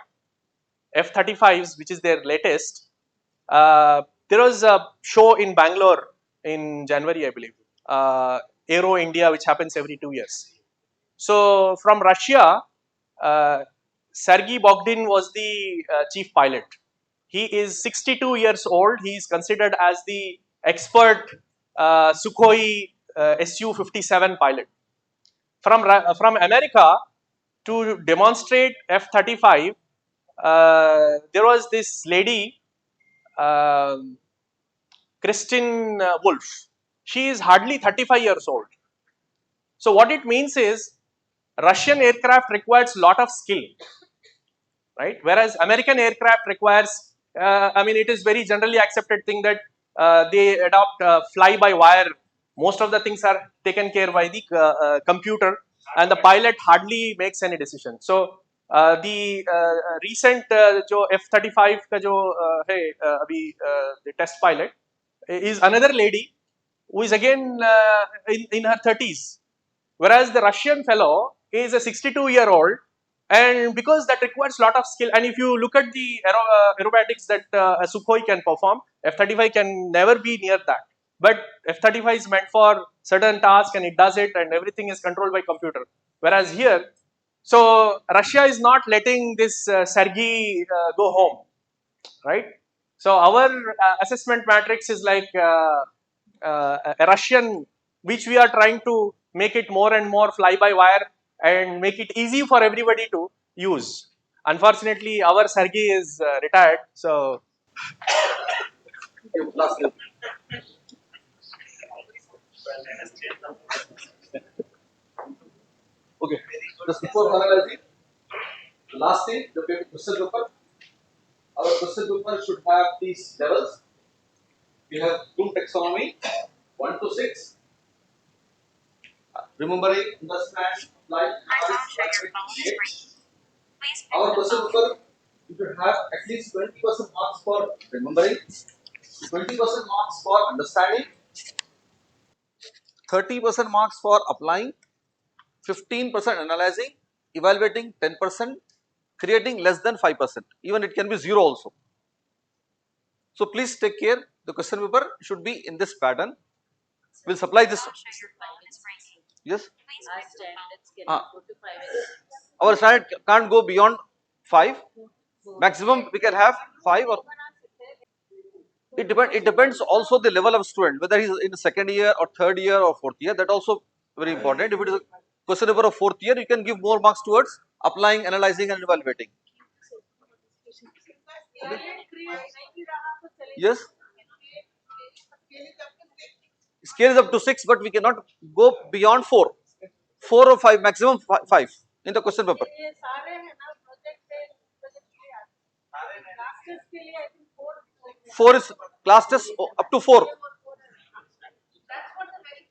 F-35s, which is their latest. There was a show in Bangalore in January, I believe, Aero India, which happens every 2 years. So from Russia, Sergei Bogdan was the chief pilot. He is 62 years old. He is considered as the expert Sukhoi Su-57 pilot. From America, to demonstrate F-35, there was this lady, Kristin Wolf. She is hardly 35 years old. So what it means is, Russian aircraft requires lot of skill, right? Whereas American aircraft requires, it is very generally accepted thing that they adopt fly-by-wire. Most of the things are taken care by the computer, and the pilot hardly makes any decision. So the recent जो F-35 का जो है अभी the test pilot is another lady who is again in her 30s, whereas the Russian fellow is a 62-year-old, and because that requires a lot of skill, and if you look at the aerobatics that a Sukhoi can perform, F-35 can never be near that. But F-35 is meant for certain tasks and it does it, and everything is controlled by computer. Whereas here, so Russia is not letting this Sergei go home, right? So our assessment matrix is like a Russian, which we are trying to make it more and more fly-by-wire and make it easy for everybody to use. Unfortunately, our Sergei is retired, so. Okay, just before finalizing, the last thing, the question paper. Our question paper should have these levels. We have Bloom taxonomy 1 to 6. Remembering, understand, apply, analyze, our question paper, you should have at least 20% marks for remembering, 20% marks for understanding, 30% marks for applying, 15% analyzing, evaluating 10%, creating less than 5%. Even it can be 0 also. So please take care. The question paper should be in this pattern. We'll supply this. Yes. Our standard can't go beyond 5. Maximum we can have 5 or. It depends also the level of student, whether he's in the second year or third year or fourth year. That also very important. If it is a question paper of fourth year, you can give more marks towards applying, analyzing, and evaluating. Okay. Yes. Scale is up to 6, but we cannot go beyond 4. 4 or 5, maximum 5. in the question paper. ये सारे है ना project पे project के लिए आते हैं classes के लिए I think 4 4 is class test up to 4. That's what the very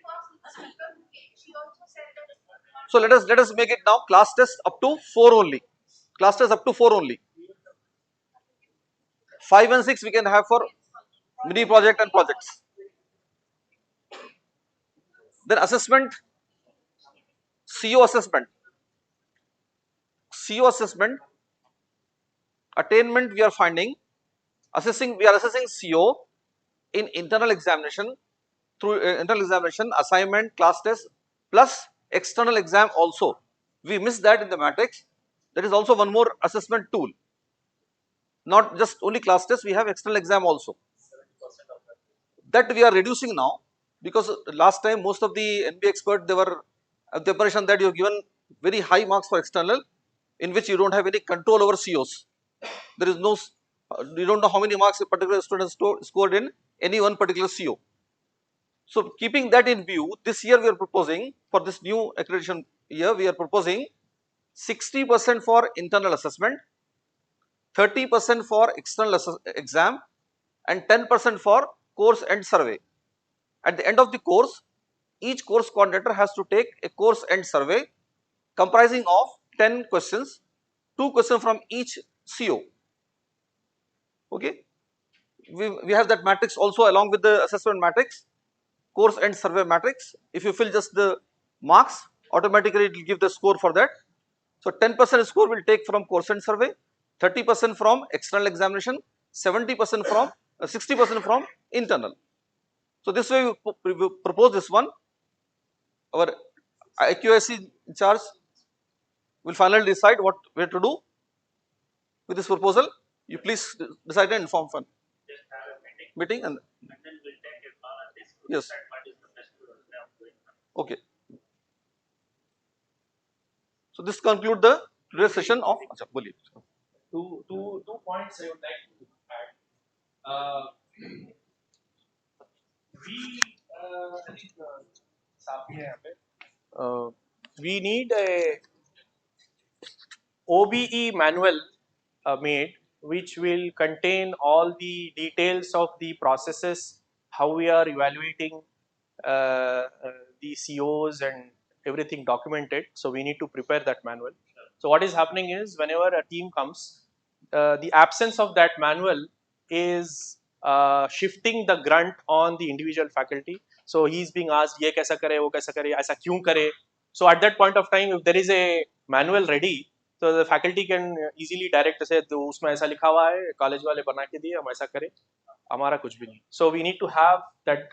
first speaker who came, she also said that So let us make it now class test up to 4 only. Class test up to 4 only. 5 and 6 we can have for mini project and projects. Then assessment, CO assessment. CO assessment, attainment we are finding, we are assessing CO in internal examination, through internal examination, assignment, class test plus external exam also. We missed that in the matrix. There is also one more assessment tool. Not just only class test, we have external exam also. That we are reducing now, because last time most of the NBA experts, they were of the impression that you have given very high marks for external, in which you don't have any control over COs. There is no, you don't know how many marks a particular student scored in any one particular CO. So keeping that in view, this year we are proposing, for this new accreditation year, we are proposing 60% for internal assessment, 30% for external exam, and 10% for course end survey. At the end of the course, each course coordinator has to take a course end survey comprising of 10 questions, 2 questions from each CO. Okay. We have that matrix also along with the assessment matrix, course end survey matrix. If you fill just the marks, automatically it will give the score for that. So 10% score will take from course end survey, 30% from external examination, 70% from 60% from internal. So this way we propose this one. Our IQIC in charge will finally decide what we have to do with this proposal. You please decide and inform fun. Meeting and then we'll take a call on this. yes. What is the best way of doing it? Okay. So this conclude the today's session of. Two points I would like to add. I think साफ ही है यहाँ पे. We need a OBE manual made, which will contain all the details of the processes, how we are evaluating the COs and everything documented. So we need to prepare that manual. So what is happening is, whenever a team comes, the absence of that manual is shifting the grunt on the individual faculty. So he is being asked, ये कैसा करे, वो कैसा करे, ऐसा क्यों करे. So at that point of time, if there is a manual ready, so the faculty can easily direct say, तो उसमें ऐसा लिखा हुआ है, कॉलेज वाले बना के दिए, हम ऐसा करें, हमारा कुछ भी नहीं. So we need to have that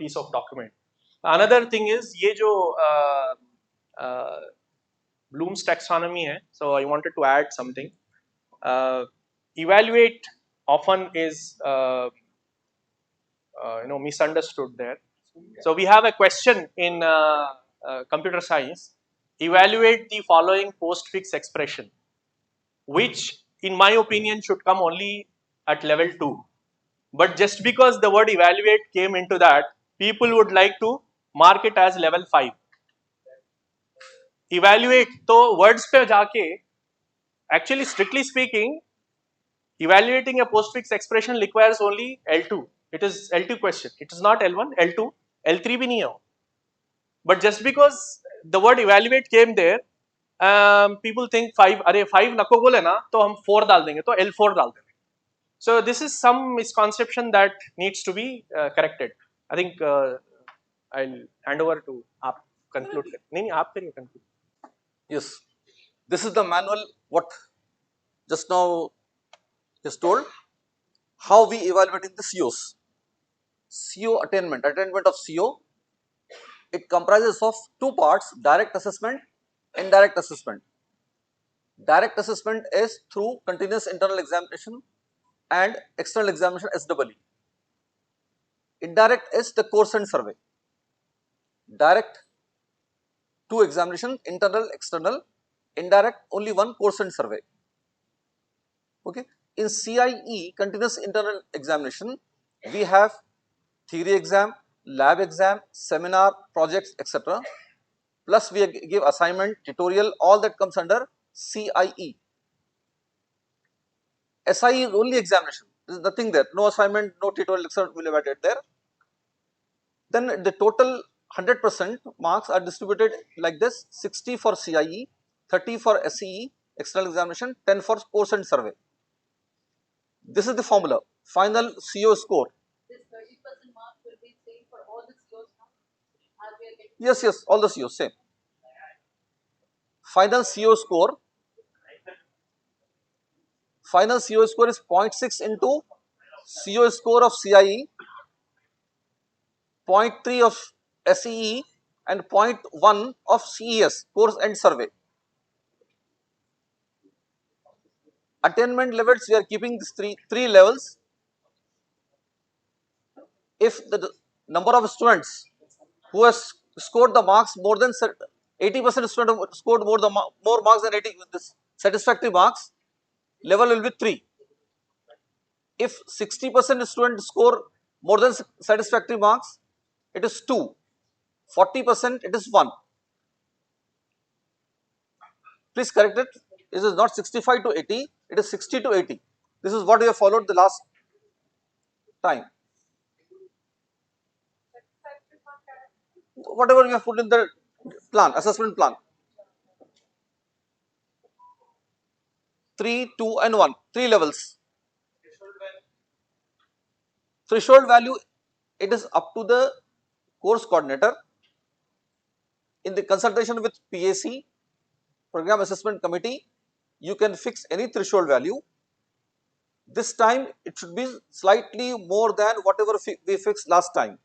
piece of document. Another thing is, ये जो Bloom's taxonomy hai, so I wanted to add something. Evaluate often is misunderstood there. So we have a question in computer science. Evaluate the following postfix expression, which in my opinion should come only at level 2. But just because the word evaluate came into that, people would like to mark it as level 5. Evaluate, तो words पे जाके, actually strictly speaking, evaluating a postfix expression requires only L2. It is L2 question. It is not L1, L2, L3 भी नहीं है. But just because the word evaluate came there, people think 5. अरे 5 नको बोले ना, तो हम 4 डाल देंगे, तो L4 डाल देंगे. So this is some misconception that needs to be corrected. I think I'll hand over to आप conclude. नहीं आप करिए conclude. Yes, this is the manual what just now is told, how we evaluating the COs. CO attainment of CO, it comprises of 2 parts, direct assessment, indirect assessment. Direct assessment is through continuous internal examination and external examination SEE. Indirect is the course and survey. Direct 2 examination, internal, external. Indirect only 1 course and survey. Okay. In CIE, continuous internal examination, we have theory exam, lab exam, seminar, projects, etc. plus we give assignment, tutorial, all that comes under CIE. SIE is only examination. There is nothing there. No assignment, no tutorial, etc. will be added there. Then the total 100% marks are distributed like this: 60 for CIE, 30 for SEE, external examination, 10 for course and survey. This is the formula. Final CO score. This 30% mark will be same for all the COs now, as we are getting. Yes, yes, all the COs same. Final CO score. Final CO score is 0.6 into CO score of CIE, 0.3 of SEE, and 0.1 of CES, course and survey. Attainment levels, we are keeping these three levels. If the number of students who has scored the marks more than 80% student have scored more marks than 80 with this satisfactory marks, level will be 3. If 60% student score more than satisfactory marks, it is 2. 40% it is 1. Please correct it. It is not 65 to 80, it is 60 to 80. This is what we have followed the last time. Whatever we have put in the plan, assessment plan. 3, 2 and 1, 3 levels. Threshold value, it is up to the course coordinator in the consultation with PAC, Program Assessment Committee. You can fix any threshold value. This time it should be slightly more than whatever we fixed last time.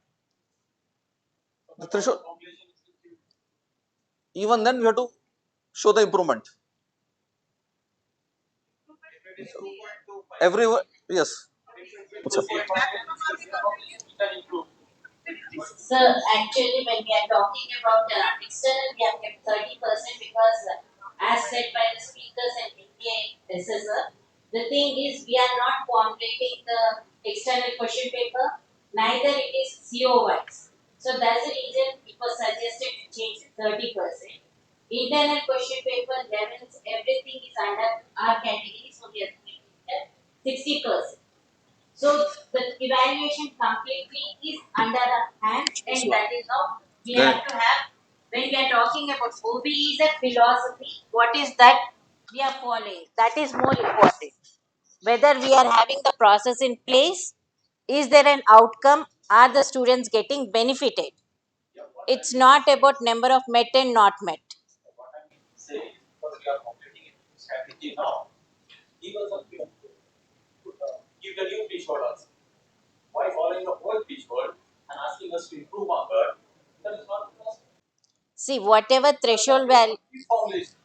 The threshold, even then we have to show the improvement. Everyone, yes. What's up? So actually, when we are talking about external, we have kept 30% because, as said by the speakers and India assessor, the thing is we are not formulating the external question paper, neither it is CO wise. So that's the reason it was suggested to change 30%. Internal question paper levels, everything is under our category, so we are making it 60%. So the evaluation completely is under the hand, and that is how we have to have. When we are talking about OBE is a philosophy, what is that we are following? That is more important. Whether we are having the process in place, is there an outcome? Are the students getting benefited? It's not about number of met and not met. Say, because we are completing a strategy now, give us a few, give the new fish orders. Why following the whole fish world and asking us to improve on that? That is not possible. See, whatever threshold value. Formulation.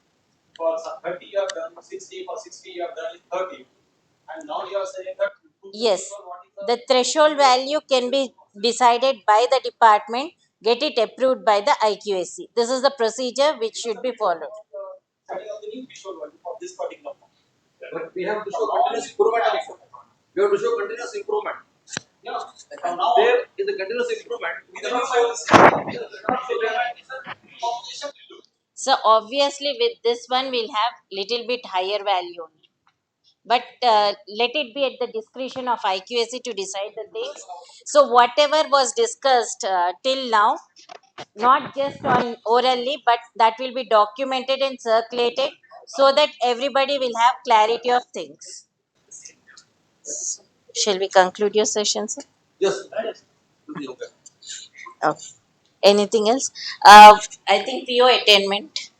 For some 30 you have done, 60, for 60 you have done is 30. And now you are saying that Yes, the threshold value can be decided by the department, get it approved by the IQAC. This is the procedure which should be followed. setting up the new threshold value for this particular form. But we have to show continuous improvement also. We have to show continuous improvement. Yeah. From now There is a continuous improvement. we cannot show the same. So obviously with this one we'll have little bit higher value only. But let it be at the discretion of IQAC to decide the things. So whatever was discussed till now, not just on orally, but that will be documented and circulated so that everybody will have clarity of things. Shall we conclude your session, sir? Yes. Okay. Anything else? I think PO attainment.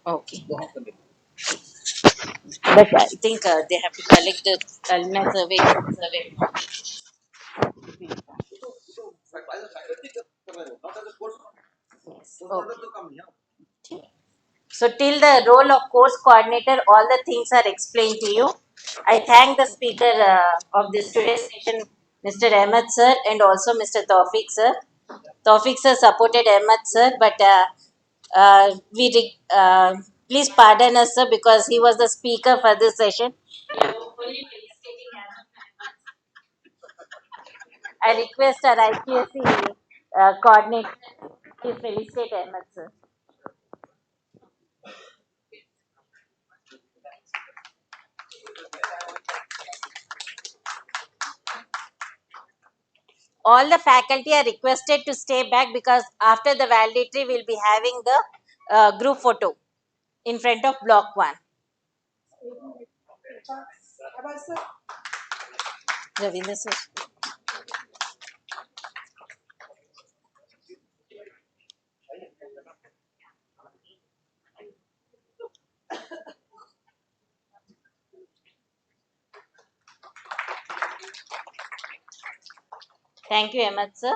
Okay. But I think they have to collect the alumni survey. Yes. Okay. So till the role of course coordinator, all the things are explained to you. I thank the speaker of this today's session, Mr. Ahmed sir, and also Mr. Tawfiq sir. Tawfiq sir supported Ahmed sir, but please pardon us sir because he was the speaker for this session. I request our IPSC coordinator Please felicitate Ahmed, sir. All the faculty are requested to stay back because after the valedictory, we'll be having the group photo in front of block 1. Ahmed sir. Ravinder sir. Thank you, Ahmed sir.